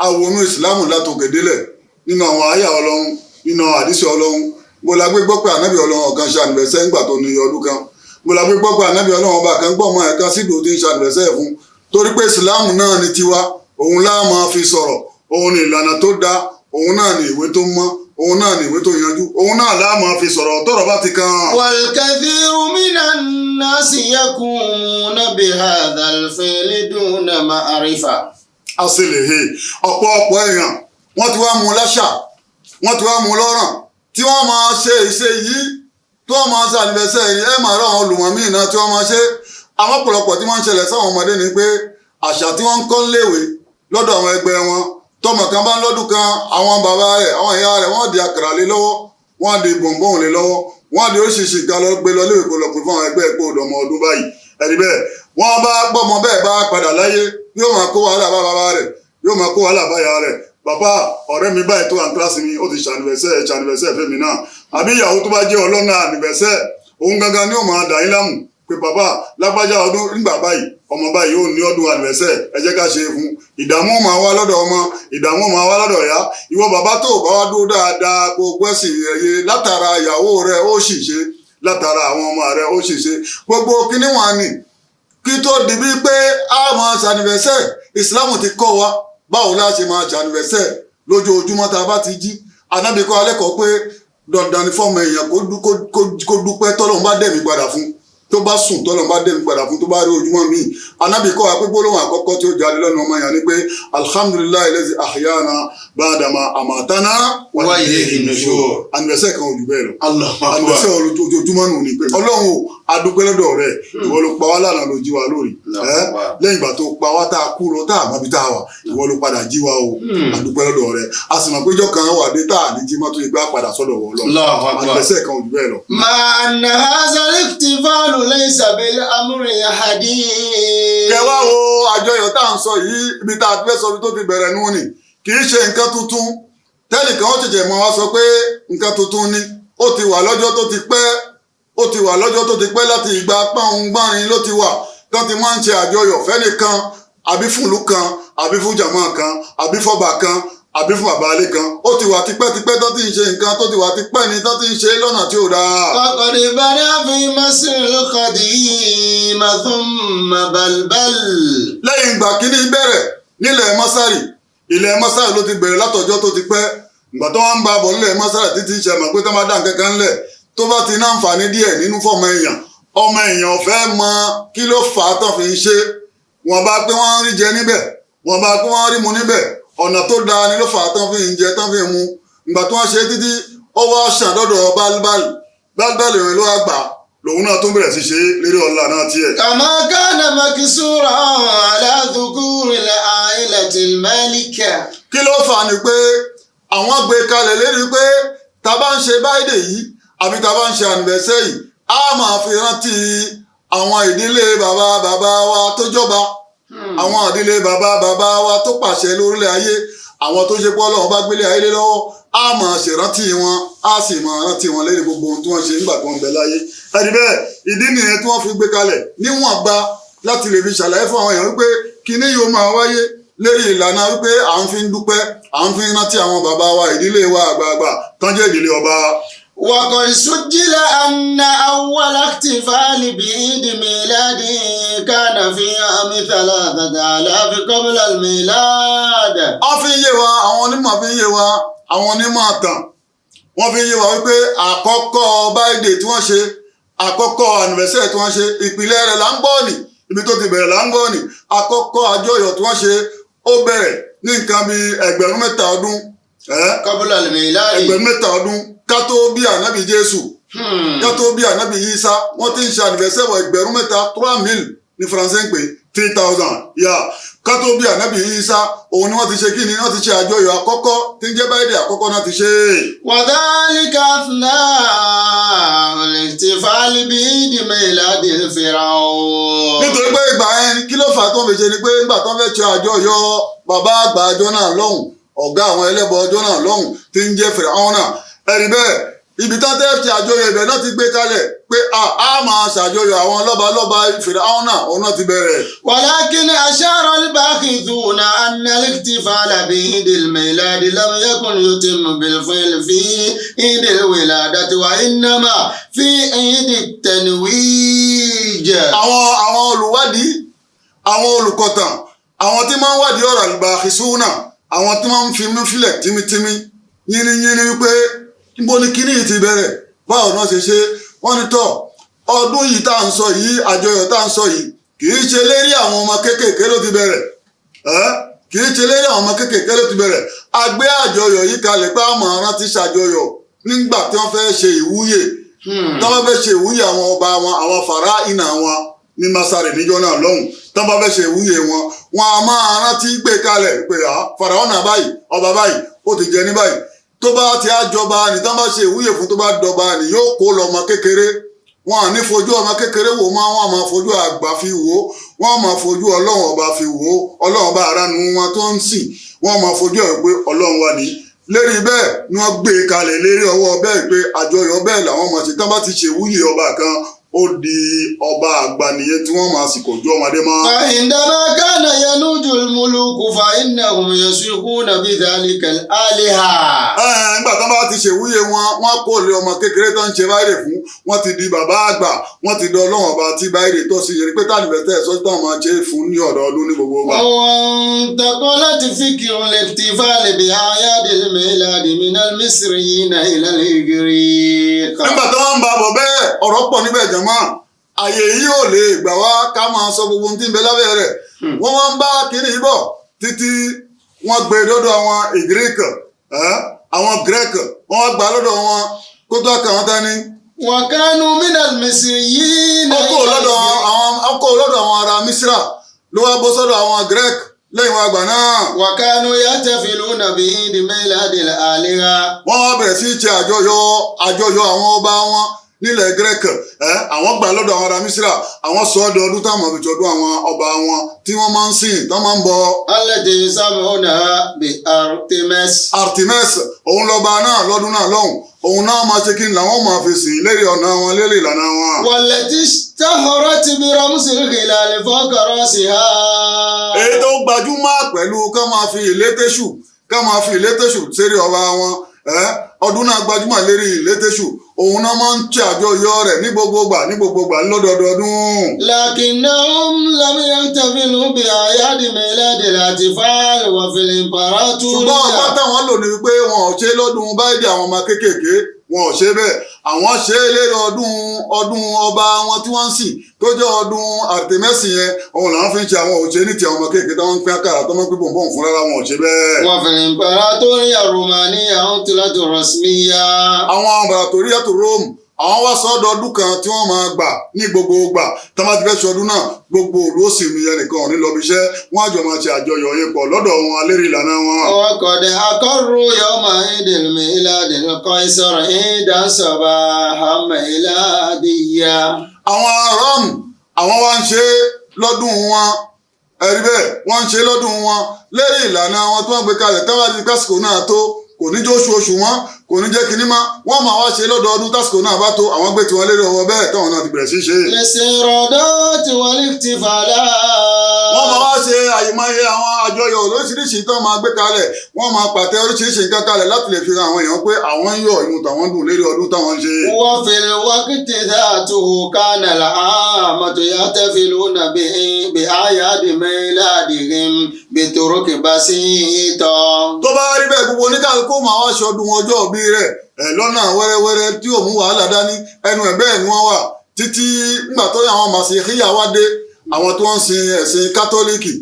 àwọnú Islam látòkè délẹ̀ nínú àwọn àyà Ọlọ́run nínú àdìsí Ọlọ́run mo la gbé gbọ́ pé ànábì Ọlọ́run ọ̀kan ṣe ànìbẹ̀sẹ̀ ńgbà tó ní ọdún kan mo la gbé gbọ́ pé ànábì Ọlọ́run ọba kan gbọ́ ọmọ ẹ̀ka sídò tí ń ṣe ànìbẹ̀sẹ̀ fún torí pé Islam náà ni tiwa òun la máa fi sọ̀rọ̀ òun ni ìlànà tó dáa òun náà ni ìwé tó mọ́ òun náà ni ìwé tó yanjú òun náà la máa fi sọ̀rọ̀ tọ́rọ̀ bá ti kan. والكثير من الناس يقومون بهذا الفعل دون معرفة. àṣìlèhe ọ̀pọ̀ èèyàn wọ́n ti wá mú láṣà wọ́n ti wá mú lọ́ràn tí wọ́n máa ṣe ìṣe yìí tí wọ́n máa ṣe ànìbẹ̀sẹ̀ yìí ẹ̀ máa rán àwọn olùmọ̀mí náà tí wọ́n máa ṣe àwọn ọ̀pọ̀lọpọ̀ tí wọ́n ń ṣẹlẹ̀ sáwọn ọmọdé ni pé àṣà tí wọ́n ń kọ́ léwe lọ́dọ̀ àwọn ẹgbẹ́ wọn tọmọ kan bá ń lọ́dún kan àwọn bàbá rẹ̀ àwọn ìyá rẹ̀ wọ́n di àkàrà lé lọ́wọ́ wọ́n di bọ̀nbọ̀n lé lọ́wọ́ wọ́n di oríṣiríṣi nǹkan lọ gbé lọ léwe kó lọ pè fún àwọn ẹgbẹ́ ẹ̀kọ́ ọ̀dọ́mọ ọdún báyìí ẹ̀rí bẹ́ẹ̀ wọ́n bá gbọ́mọ bẹ́ẹ̀ bá padà láyé yóò máa kó wàhálà bá bàbá rẹ̀ yóò máa kó wàhálà bá ìyá rẹ̀ bàbá ọ̀rẹ́ mi báyìí tó wà ní kíláàsì mi ó ti ṣànìbẹ̀sẹ̀ fẹ́mi náà àbí ìyàwó tó bá jẹ́ ọlọ́nà ànìbẹ̀sẹ̀ òun gangan ni ó máa dà yín láàmú pé bàbá lágbájá ọdún nígbà báyìí ọmọ báyìí ó ní ọdún ànìbẹ̀sẹ̀ ẹ jẹ́ ká ṣe é fún ìdààmú máa wá lọ́dọ̀ ọmọ ìdààmú máa wá lọ́dọ̀ ìyá ìwọ bàbá tó bá wá dúró dáadáa kó gbẹ́sìn ẹ̀yẹ látara ìyàwó rẹ̀ ó sì ṣe látara àwọn ọmọ rẹ̀ ó sì ṣe gbogbo kíní wọn ni kí tó di bí pé a máa ṣànìbẹ̀sẹ̀ ìsìlámù ti kọ́ wa báwo la ṣe máa ṣànìbẹ̀sẹ̀ lójoojúmọ́ tá a bá ti jí Ànábì kọ́ alẹ́kọ̀ọ́ pé dandan ni fọ́ọ̀mù èèyàn kó dúpẹ́ tọ́lọ́run bá dẹ̀mí padà fún tó bá sùn tọ́lọ́run bá dẹ̀mí padà fún tó bá rí ojúmọ́ míì Ànábì kọ́ wa pé gbólóhùn àkọ́kọ́ tí ó jáde lẹ́nu ọmọ yẹn ni pé alhamdulillahi allazi ahyana ba'dama amatana wa ilayhi nushur ànìbẹ̀sẹ̀ kan ò jù bẹ́ẹ̀ lọ ànìbẹ̀sẹ̀ ojoojúmọ́ nù ni pé Ọlọ́run o adúpẹ́ lọ́dọ̀ rẹ̀ ìwọ ló pa wá lánàá ló jí wa lórí lẹ́yìn ìgbà tó pa wá tá a kú lọ tá a mọ̀ bí tá a wà ìwọ ló padà jí wa o adúpẹ́ lọ́dọ̀ rẹ̀ a sì mọ̀ pé ìjọ kan wà dé tá a ní jí mọ́tò ìgbà padà sọ́dọ̀ wọ lọ ànìbẹ̀sẹ̀ kan ò jù bẹ́ẹ̀ lọ. مع أن هذا الاحتفال ليس بالأمر الحديث. kẹwàá wo àjọyọ̀ tá à ń sọ yìí ibi tá a fẹ́ sọ ibi tó ti bẹ̀rẹ̀ nù ni kì í ṣe nǹkan tuntun tẹ́nìkan ó ṣẹ̀ṣẹ̀ mọ́ wa sọ pé nǹkan tuntun ni ó ti wà lọ́jọ́ tó ti pẹ́ ó ti wà lọ́jọ́ tó ti pẹ́ láti ìgbà pọ́ngbọ́nrin ló ti wà tó ti máa ń ṣe àjọyọ̀ fẹ́nìkan àbí fún ìlú kan àbí fún jàmọ́ kan àbí fọ́ba kan àbí fún bàbá alẹ́ kan ó ti wà tipẹ́tipẹ́ tó ti ń ṣe nǹkan tó ti wà tipẹ́ ni tó ti ń ṣe lọ́nà tí ò dáa. وقد بدأ في مصر القديم ثم بلبل. lẹ́yìn ìgbà kínní bẹ̀rẹ̀ nílẹ̀ mọ́sárì ilẹ̀ mọ́sárì ló ti bẹ̀rẹ̀ látọjọ́ tó ti pẹ́ ìgbà tó wọ́n ń bá bọ̀ nílẹ̀ mọ́sárì títí ṣe mọ̀ pé tó máa dá nǹkan kan lẹ̀ tó bá ti ní àǹfààní díẹ̀ nínú fọ́ọ̀mù èèyàn ọmọ èèyàn fẹ́ mọ kí ló fà á tó fi ń ṣe wọ́n bá pé wọ́n ń rí jẹ níbẹ̀ wọ́n bá pé wọ́n rí mu níbẹ̀ ọ̀nà tó dáa ni ló fà á tán fi ń jẹ tán fi ń mu ìgbà tó wọ́n ṣe títí ó wá ṣàn dọ́dọ̀ bálbálì rẹ̀ ló wá gbà lòun náà tó bẹ̀rẹ̀ sí ṣe lérí ọ̀la náà tiẹ̀. كما كان مكسورا على ذكور العائلة المالكة. kí ló fà á ni pé àwọn gbé kalẹ̀ lérí pé tá a bá ń ṣe báyìí yìí àbí tá a bá ń ṣe ànìbẹ̀sẹ̀ yìí a máa fi rántí àwọn ìdílé bàbá wa tó jọba àwọn ìdílé bàbá wa tó pàṣẹ lórílẹ̀ ayé àwọn tó ṣe pé Ọlọ́run bá gbélé ayé lé lọ́wọ́ a máa ṣèrántí wọn a sì máa rántí wọn lẹ́yìn gbogbo ohun tí wọ́n ṣe nígbà tí wọ́n ń bẹ láyé ẹni bẹ́ẹ̀ ìdí nìyẹn tí wọ́n fi gbé kalẹ̀ níwọ̀nba láti lè fi ṣàlàyé fún àwọn èèyàn wípé kíní yóò máa wáyé lérí ìlànà wípé à ń fi ń dúpẹ́ à ń fi ń rántí àwọn bàbá wa ìdílé wa àgbààgbà tán jẹ́ ìdílé ọba. وقد سجل أن أول احتفال بعيد ميلاد كان في عام 3000 قبل الميلاد. wọ́n fi ń yé wa àwọn onímọ̀ fi ń yé wa àwọn onímọ̀ àtàn wọ́n fi ń yé wa wípé àkọ́kọ́ báyìí tí wọ́n ṣe àkọ́kọ́ ànìvẹ́sẹ̀ tí wọ́n ṣe ìpìlẹ̀ rẹ̀ là ń gbọ́ nì ibi tó ti bẹ̀rẹ̀ là ń gbọ́ nì àkọ́kọ́ àjọyọ̀ tí wọ́n ṣe ó bẹ̀rẹ̀ ní nǹkan bíi 1000 ọdún qabla al-milad. ẹgbẹ̀rún mẹ́ta ọdún ká tó bí ànábì Jésù ká tó bí ànábì Ìsá wọ́n ti ń ṣe ànìfẹ́sẹ̀wọ̀ ẹgbẹ̀rún mẹ́ta 3000 ní faransé ń pè 3000 yà ká tó bí ànábì Ìsá òun ni wọ́n ti ṣe kí ni wọ́n ti ṣe àjọyọ̀ àkọ́kọ́ tí ń jẹ́ báyìí àkọ́kọ́ náà ti ṣe. wa dhalika athnaa al-ihtifal bi-eid milad al-Fir'aun. nítorí pé ìgbà yẹn kí ló fà tó ń fi ṣe ni pé nígbà tó ń fẹ́ ṣe àjọyọ̀ bàbá àgbà ọjọ́ náà lọ́hùn ọ̀gá àwọn ẹlẹ́bọ ọjọ́ náà lọ́hùn tí ń jẹ́ Fíráúnà náà ẹ̀rí bẹ́ẹ̀ ibi tó tẹ́ ṣe àjọyọ̀ ibẹ̀ náà ti gbé kalẹ̀ pé a máa ṣàjọyọ̀ àwọn lọ́balọ́ba Fíráúnà náà òun náà ti bẹ̀rẹ̀. walakin ashara al-bakhithuna anna al-ihtifal bi-eid al-milad lam yakun yutimmu bil-fi'l fi eid al-wiladati wa innama fi eid at-tanwij. àwọn olùwádìí àwọn olùkọ̀tàn àwọn tí máa ń wádìí ọ̀rọ̀ al-bakhithuna àwọn tí máa ń fi mú fílẹ̀ tímítímí yínníyínní wípé níbo ni kíní yìí ti bẹ̀rẹ̀ báwo náà ṣe ṣe wọ́n ní tọ́ ọdún yìí tá à ń sọ yìí àjọyọ̀ tá à ń sọ yìí kì í ṣe lérí àwọn ọmọ kéékèèké ló ti bẹ̀rẹ̀ kì í ṣe lérí àwọn ọmọ kéékèèké ló ti bẹ̀rẹ̀ a gbé àjọyọ̀ yìí kalẹ̀ pé àmọ́ rántí ṣàjọyọ̀ nígbà tí wọ́n fẹ́ ṣe ìwúyè tí wọ́n fẹ́ ṣe ìwúyè àwọn ọba wọn àwọn fàráìnà wọn ní Masari níjọ́ náà lọ́hùn tí wọ́n bá fẹ́ ṣe ìwúyè wọn a máa rántí gbé kalẹ̀ pé Fáráò báyìí ọba báyìí ó ti jẹ ní báyìí tó bá ti àjọba ní tí wọ́n bá ṣe ìwúyè fún tó bá dọba ní yóò kó lọ ọmọ kékeré wọn à ní fojú ọmọ kékeré wò máa wọn máa fojú àgbà fi wò wọn máa fojú Ọlọ́run ọba fi wò Ọlọ́run ọba àránu wọn tó ń sìn wọn máa fojú ẹ̀ pé Ọlọ́run wà ní lérí bẹ́ẹ̀ ni wọ́n gbé kalẹ̀ lérí ọwọ́ bẹ́ẹ̀ pé àjọyọ̀ bẹ́ẹ̀ làwọn máa ṣe tí wọ́n bá ti ṣe ìwúyè ọba kan ó di ọba àgbà nìyẹn tí wọ́n máa sì kò ju ọmọdé mọ́. عندما كان ينوج الملوك فإنهم يسيقون بذلك الآلهة. nígbà tó bá ti ṣèwúyè wọn kò lé ọmọ kékeré tó ń ṣe báyìí fún wọn ti di bàbá àgbà wọn ti di Ọlọ́run ọba tí báyìí tó sì yẹ pé tàbíbẹ̀tẹ̀ sọ́jú táwọn máa ṣe fún ní ọdọọdún ní gbogbo wa. وانتقلت فكر الاحتفال بأعياد الميلاد من المصريين إلى الإغريق. nígbà tó ń bá bọ̀ bẹ́ẹ̀ ọ̀rọ̀ pọ̀ níbẹ̀ jẹ̀mọ́ àyè yìí ò lè gbà wá ká máa sọ gbogbo ohun tí ń bẹ lábẹ́ rẹ̀ wọ́n máa ń bá kiri bọ̀ títí wọ́n gbé lọ́dọ̀ àwọn ìgíríkì àwọn gírẹ́kì wọ́n gbà lọ́dọ̀ wọn kó tó kà wọ́n dání. وكانوا من المصريين. ọkọ̀ lọ́dọ̀ àwọn ará Mísírà ló wá bọ́ sọ́dọ̀ àwọn gírẹ́kì lẹ́yìn wá gbà náà. وكانوا يحتفلون بعيد ميلاد الآلهة. wọ́n wá bẹ̀rẹ̀ sí ṣe àjọyọ̀ àwọn ọba wọn nílẹ̀ gírẹ́kì àwọn gbà lọ́dọ̀ àwọn ará Mísírà àwọn sọ ọ́dọ̀ ọdún táwọn fi ṣọdún àwọn ọba wọn tí wọ́n máa ń sìn tán máa ń bọ. التي يسمونها بأرتمس. Artemis òun lọ́ba náà lọ́dún náà lọ́hùn òun náà máa ṣe kí ni làwọn máa fi sìn lérí ọ̀nà wọn lérí ìlànà wọn. والتي اشتهرت برمز الهلال فوق رأسها. èyí tó gbajúmọ̀ pẹ̀lú ká máa fi ìlétèṣù sérí ọba wọn ọdún náà gbajúmọ̀ lérí ìlétèṣù òun náà máa ń ṣe àjọyọ̀ rẹ̀ ní gbogbogbà lọ́dọọdún. لكنهم لم يحتفلوا بأعياد ميلاد الأطفال وفي الإمبراطورية. ṣùgbọ́n ọgbọ́n táwọn lò ní wípé wọn ò ṣe lọ́dún báyìí àwọn ọmọ kéékèèké wọn ò ṣe bẹ́ẹ̀ àwọn ṣe é lérí ọdún ọba wọn tí wọ́n ń sìn tó jẹ́ ọdún Artemisi yẹn òun làwọn fi ń ṣe àwọn òṣè ní ti àwọn ọmọ kéékèèké tó ń pín àkàrà tó máa ń pín bọ̀ǹbọ̀ǹ fún rárá wọn ò ṣe bẹ́ẹ̀. وفي الإمبراطورية الرومانية عطلة رسمية. àwọn Ìmbàràtòríyà tó Róòmù àwọn wá sọ́dọ̀ ọdún kan tí wọ́n máa gbà ní gbogbo gbà tó máa ti fẹ́ ṣọdún náà gbogbo òlú òsì mi ẹnìkan ò ní lọ bí iṣẹ́ wọ́n àjọ máa ṣe àjọyọ̀ yẹn pọ̀ lọ́dọ̀ wọn alérí ìlànà wọn. وقد أقروا يوم عيد الميلاد القيصر عيدا صباحا ميلاديا. àwọn Róòmù àwọn wá ń ṣe lọ́dún wọn ẹ̀rí bẹ́ẹ̀ wọ́n ń ṣe lọ́dún wọn lérí ìlànà wọn tí wọ́n gbé kalẹ̀ táwọn àti kásìkò náà tó kò ní jẹ́ oṣù wọn kò ní jẹ́ kinní mọ́ wọ́n máa wá ṣe lọ́dọọdún tásìkò náà bá tó àwọn gbé tiwọn lérí ọwọ́ bẹ́ẹ̀ táwọn náà ti bẹ̀rẹ̀ sí ṣe. الاستيرادات والاحتفالات. wọ́n máa wá ṣe àyèmáyé àwọn àjọyọ̀ oríṣiríṣi tó máa gbé kalẹ̀ wọ́n máa pàtẹ oríṣiríṣi nǹkan kalẹ̀ láti lè fi hàn àwọn èèyàn pé àwọn ń yọ̀ ìmú tàwọn dùn lérí ọdún táwọn ń ṣe. وفي الوقت ذاته كان العامة يحتفلون بأعياد ميلادهم بطرق بسيطة. tó bá rí bẹ́ẹ̀ gbogbo oníkàlùkù máa wá ṣọdún ọjọ́ òbí rẹ̀ lọ́nà wẹ́rẹ́wẹ́rẹ́ tí ò mú wàhálà dání ẹnu ẹ̀ bẹ́ẹ̀ ni wọ́n wà títí nígbà tó àwọn màsíhíyà wá dé àwọn tó ń sin ẹ̀sìn kátólíìkì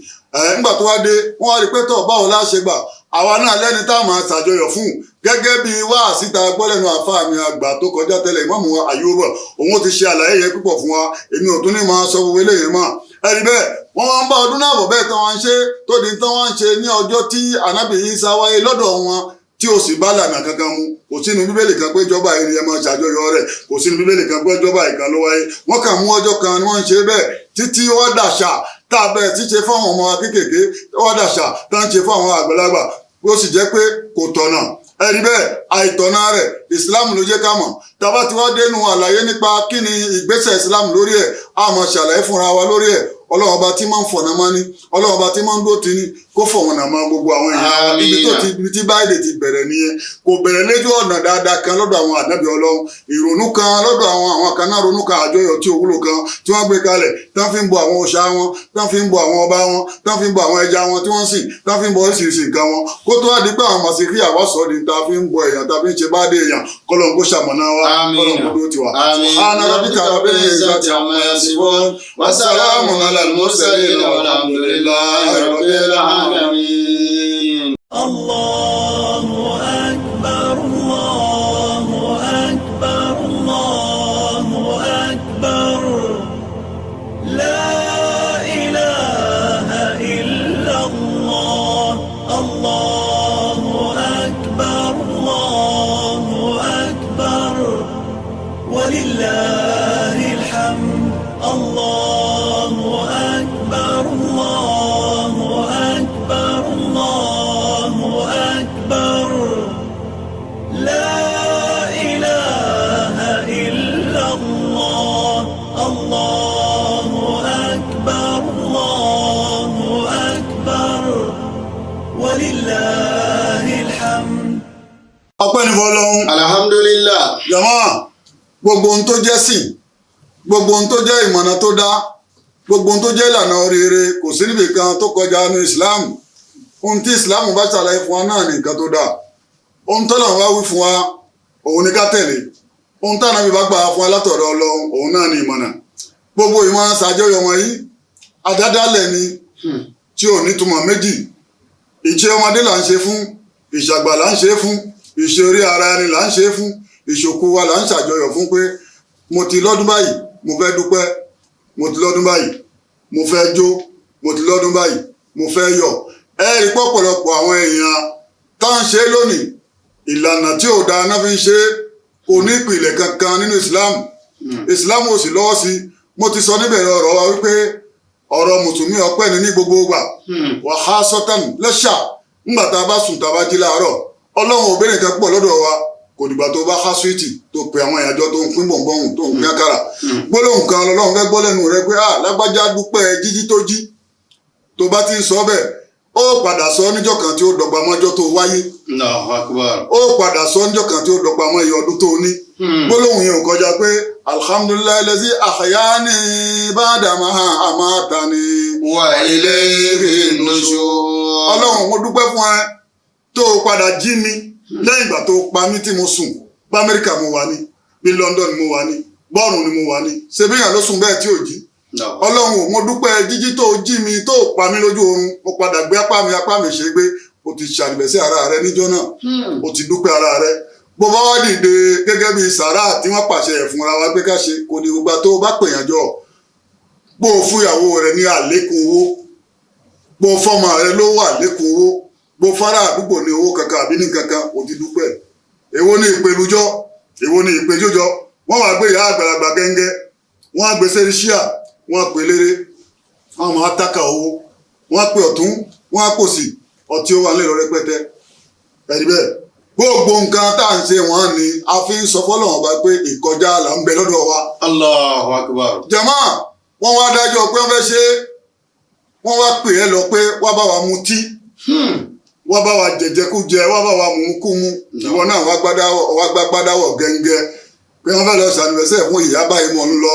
nígbà tó wá dé wọ́n wá rí pé tọ̀ báwo la ṣe gbà àwa náà lẹ́ni tá a máa ṣàjọyọ̀ fún gẹ́gẹ́ bí wáàsí tá gbọ́ lẹ́nu àfáà mi àgbà tó kọjá tẹ́lẹ̀ Ìmáàmù Àyùbá òun ti ṣe àlàyé yẹn púpọ̀ fún wa èmi ò tún ní máa sọ gbogbo eléyìí mọ́ ẹ̀rí bẹ́ẹ̀ wọ́n wá ń bá ọdún náà bọ̀ bẹ́ẹ̀ tán wọ́n ń ṣe tó di tán wọ́n ń ṣe ní ọjọ́ tí Ànábì Ìsá wáyé lọ́dọ̀ wọn tí o sì bá lànà kankan mu kò sínú bíbélì kan pé ìjọba yìí ẹ máa ṣàjọyọ̀ rẹ̀ kò sínú bíbélì kan pé ìjọba yìí kan ló wáyé wọ́n kàn mú ọjọ́ kan ni wọ́n ń ṣe bẹ́ẹ̀ títí wọ́n dàṣà tá a bẹ̀rẹ̀ tí ṣe fún àwọn ọmọ kéékèèké wọ́n dàṣà tá ń ṣe fún àwọn àgbàlagbà ó sì jẹ́ pé kò tọ̀nà ẹ̀rí bẹ́ẹ̀ àìtọ̀nà rẹ̀ Islam ló jẹ́ ká mọ̀ tàbá tí wọ́n dénú àlàyé nípa kí ni ìgbésẹ̀ Islam lórí ẹ̀ a máa ṣàlàyé fúnra wa lórí ẹ̀ Ọlọ́run ọba tí máa ń fọ̀nà máa ní Ọlọ́run ọba tí máa ń dó ti ní kó fọ̀wọ̀nà máa gbogbo àwọn èèyàn ibi tí báyìí ti bẹ̀rẹ̀ nìyẹn kò bẹ̀rẹ̀ lójú ọ̀nà dáadáa kan lọ́dọ̀ àwọn ànábì Ọlọ́run ìrònú kan lọ́dọ̀ àwọn kan náà ronú kan àjọyọ̀ tí òwúlò kan tí wọ́n gbé kalẹ̀ tán fi ń bọ àwọn òòṣà wọn tán fi ń bọ àwọn ọba wọn tán fi ń bọ àwọn ẹja wọn tí wọ́n sìn tán fi ń bọ oríṣiríṣi nǹkan wọn kó tó wá di pé àwọn màsíkì àwọ̀sọ̀ ni ta fi ń bọ èèyàn ta fi ń ṣe bá dé èèyàn kọ́lọ́n kó ṣamọ̀nà wa kọ́lọ́n kó dó tiwa. Subhana rabbika rabbil izzati amma yasifun wa salamun alal mursalin walhamdulillahi rabbil alamin. Allahu akbar, Allahu akbar, Allahu akbar. La ilaha illallah. Allahu akbar, Allahu akbar. Walillahil hamd. Allahu akbar, Allahu akbar, Allahu akbar. La ilaha illallah. Allahu akbar, Allahu akbar. Walillahil hamd. ọpẹ́ ní fọ́lọ́run alhamdulillah. jàmá gbogbo ohun tó jẹ́ sìn gbogbo ohun tó jẹ́ ìmọ̀nà tó dá gbogbo ohun tó jẹ́ ìlànà oríire kò sí níbi kan tó kọjá ní Islam ohun tí Islam bá ṣàlàyé fún wa náà ní nǹkan tó dá ohun tó lọ́wọ́ wá wí fún wa òun ni ká tẹ̀lé ohun tí Ànábì bá gbà fún wa látọ̀dọ̀ Ọlọ́run òun náà ní ìmọ̀nà gbogbo ìmọ̀ràn ṣàjọyọ̀ wọ̀nyí àdádálẹ̀ ni tí ò ní túmọ̀ méjì ìṣe ọmọdé là ń ṣe fún ìṣàgbà là ń ṣe fún ìṣeré ara ẹni là ń ṣe fún ìṣòkò wa là ń ṣàjọyọ̀ fún pé mo ti lọ́dún báyìí mo fẹ́ dúpẹ́ mo ti lọ́dún báyìí mo fẹ́ jó mo ti lọ́dún báyìí mo fẹ́ yọ̀ ẹ rí pọ̀pọ̀lọpọ̀ àwọn èèyàn tá ń ṣe lónìí ìlànà tí ò dáa náà fi ń ṣe kò ní ìpìlẹ̀ kankan nínú Islam Islam ò sì lọ́wọ́ sí mo ti sọ níbẹ̀rẹ̀ ọ̀rọ̀ wa wípé ọ̀rọ̀ mùsùlùmí ọpẹ́ ni ní gbogbo ìgbà wàhá sọ́tàn lẹ́ṣà ńgbà tá a bá sùn tá a bá jí láàárọ̀ Ọlọ́run obìnrin kan pọ̀ lọ́dọ̀ wa kò dìgbà tó bá há súwìtì tó pe àwọn ìyàjọ tó ń pín bọ̀m̀bọ̀hùn tó ń pín àkàrà gbólóhùn kan lọ́lọ́run fẹ́ gbọ́ lẹ́nu rẹ pé lágbájá dúpẹ́ jíjí tó jí tó bá ti ń sọ bẹ́ẹ̀ ó padà sọ níjọ́ kan tí ó dọ́gba mọ́jọ́ tó wáyé ó padà sọ níjọ́ kan tí ó dọ́gba mọ́ iye ọdún tó ní gbólóhùn yẹn ò kọjá pé alhamdulillahi lazi ahyani ba'da ma amatani wa ilayhi nushur. Ọlọ́run mo dúpẹ́ fún ẹ tó padà jí mi lẹ́yìn ìgbà tó pa mí tí mo sùn bá Amẹ́ríkà mo wà ní bí London mo wà ní bọ́ọ̀rùn ni mo wà ní ṣebíyàn ló sùn bẹ́ẹ̀ tí ò jí Ọlọ́run mo dúpẹ́ jíjí tó jí mi tó pa mí lójú oorun mo padà gbé apá mi ṣe gbé o ti ṣàlùbẹ̀sẹ̀ ara rẹ níjọ́ náà o ti dúpẹ́ ara rẹ bó bá wá dìde gẹ́gẹ́ bí sàrà tí wọ́n pàṣẹ ẹ̀ fúnra wa pé ká ṣe kò ní gbogbo tó bá pèèyàn jọ bó o fún ìyàwó rẹ ní àlékún owó bó o fọmọ rẹ ló wà àlékún owó bó fara àdúgbò ní owó kankan àbí ní kankan ò ti dúpẹ́ èwo ní ìpelújọ́ èwo ní ìpejújọ́ wọ́n wá gbé ìyá àgbàlagbà gẹ́ngẹ́ wọ́n á gbé sẹ́ríṣíà wọ́n á pè léré wọ́n máa tákà owó wọ́n á pè ọ̀tún wọ́n á pòsì ọtí ó wà nílò rẹpẹtẹ ẹ̀rí bẹ́ẹ̀ gbogbo nǹkan tá à ń ṣe wọ́n ni a fi ń sọ fọ́lọ́run ọba pé ìkọjá là ń bẹ lọ́dọ̀ wa. Allahu akbar. jàmá wọ́n wá dájọ́ pé wọ́n fẹ́ ṣe wọ́n wá pè é lọ pé wá bá wa mutí wọ́n bá wa jẹjẹkújẹ wọ́n bá wa mùmúkúmu ìwọ náà wá gbádáwọ̀ gẹ́ngẹ́ pé wọ́n fẹ́ lọ ṣàníwẹ̀sẹ̀ fún ìyá báyìí mò ń lọ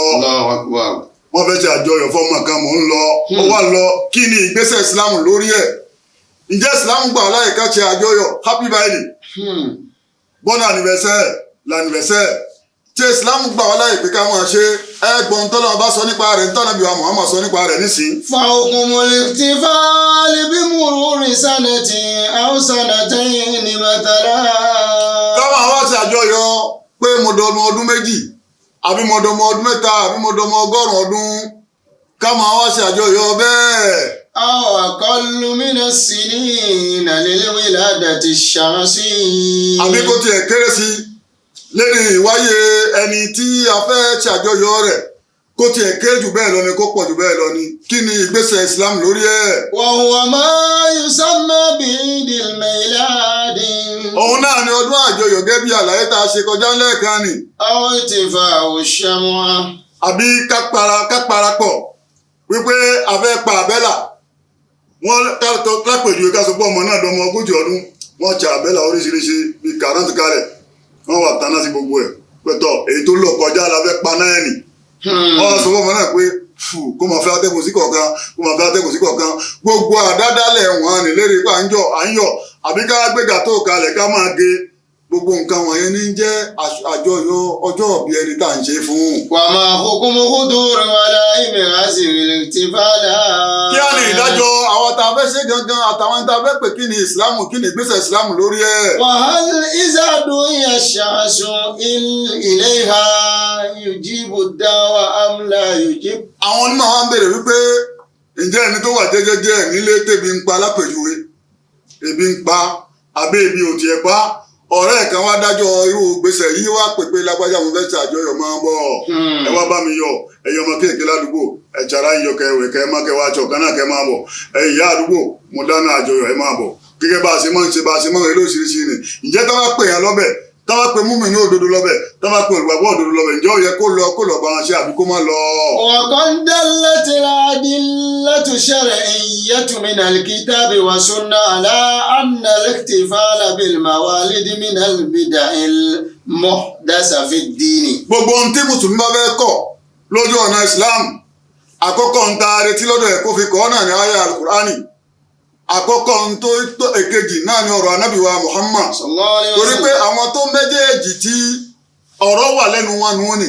wọ́n fẹ́ ṣe àjọyọ̀ fọ́mọ kan mò ń lọ ó wà lọ kí ni ìgbésẹ̀ Islam lórí ẹ̀ ǹjẹ́ Islam gbà láyé ká ṣe àjọyọ̀ happy birthday bon anniversaire l'anniversaire tí Islam gbà wá láyé pé ká máa ṣe ẹgbọ́n tọ́lọ́ bá sọ nípa rẹ̀ ntọ́nà bí wa Muhammad sọ nípa rẹ̀ nísìn. fa hukumul ihtifali bi mururi sanati aw أو سنتين مثلا. káwọn àwọn àti àjọyọ̀ pé mo dọmọ ọdún méjì àbí mo dọmọ ọdún mẹ́ta àbí mo dọmọ 100 ọdún káwọn àwọn àti àjọyọ̀ bẹ́ẹ̀. أو أقل من السنين للولادة الشمسية. àbí kó tiẹ̀ kéré sí lérí ìwáyé ẹni tí a fẹ́ ṣàjọyọ̀ rẹ̀ kó tiẹ̀ kéré jù bẹ́ẹ̀ lọ ni kó pọ̀ jù bẹ́ẹ̀ lọ ni kí ni ìgbésẹ̀ Islam lórí ẹ̀. وهو ما يسمى بعيد الميلاد. òun náà ni ọdún àjọyọ̀ gẹ́gẹ́ bí àlàyé tá a ṣe kọjá lẹ́ẹ̀kan ni. أو ارتفاع الشمع. àbí káparapọ̀ wípé a fẹ́ pa àbẹ́là wọ́n lápèjúwe ká sọ pé ọmọ náà dọmọ 40 ọdún wọ́n ṣe àbẹ́là oríṣiríṣi bíi kàrántì kalẹ̀ wọ́n wà tánná sí gbogbo ẹ̀ pẹ̀tọ̀ èyí tó lọ kọjá la fẹ́ pa náà nì. wọ́n sọ fún ọmọ náà pé kó máa fẹ́ atẹ́gùn sí kọ̀ọ̀kan kó máa fẹ́ atẹ́gùn sí kọ̀ọ̀kan gbogbo àdádálẹ̀ wọn ní lérí pé à ń yọ̀ àbí ká gbé gàtó kalẹ̀ ká máa ge gbogbo nǹkan wọ̀nyẹn ní jẹ́ àjọyọ̀ ọjọ́ ìbí ẹni tá à ń ṣe fún. وما حكم حضور ولائم هذه الاحتفالات. kí á ní ìdájọ́ àwọn tá a fẹ́ ṣe gangan àtàwọn tá a fẹ́ pè kí ni ìsìlámù kí ni ìgbésẹ̀ ìsìlámù lórí ẹ̀. وهل إذا دعي الشخص إليها يجيب الدعوة أم لا يجيب؟ àwọn onímọ̀ wa ń béèrè wípé ǹjẹ́ ẹni tó wà jẹ́jẹ́jẹ́ nílé tèbi ń pa lápèjúwe ebi ń pa àbí ebi ò tiẹ̀ pa ọ̀rẹ́ kan wá dájọ́ irú gbèsè yìí wá pèpè lágbájá mo fẹ́ ṣàjọyọ̀ máa ń bọ̀ ẹ wá bá mi yọ̀ ẹ̀yin ọmọ kéèké ládùúgbò ẹ jàrá ń yọ kẹwẹ̀ kẹ má kẹwàá aṣọ kan náà kẹ máa bọ̀ ẹ ìyá àdúgbò mo dáná àjọyọ̀ ẹ máa bọ̀ gẹ́gẹ́ bá a ṣe máa ń ṣe bá a ṣe máa ń lóṣìṣì ni ǹjẹ́ tá bá pè yàn lọ́bẹ̀ tá bá pè múmi ní òdodo lọ́bẹ̀ tá bá pè olùgbàgbọ́ òdodo lọ́bẹ̀ ǹjẹ́ ó yẹ kó lọ bá wọn ṣe àbí kó má lọ. وقد دلت الأدلة الشرعية من الكتاب والسنة على أن الاحتفال بالموالد من البدع المحدثة في الدين. gbogbo ohun tí mùsùlùmí bá fẹ́ kọ̀ lójú ọ̀nà Islam àkọ́kọ́ ń ta retí lọ́dọ̀ ẹ̀ kó fi kọ́ náà ní àyá alukur'ani àkọ́kọ́ ń tó èkejì náà ní ọ̀rọ̀ anábìwá Muhammad torí pé àwọn tó méjèèjì tí ọ̀rọ̀ wà lẹ́nu wọn nù ní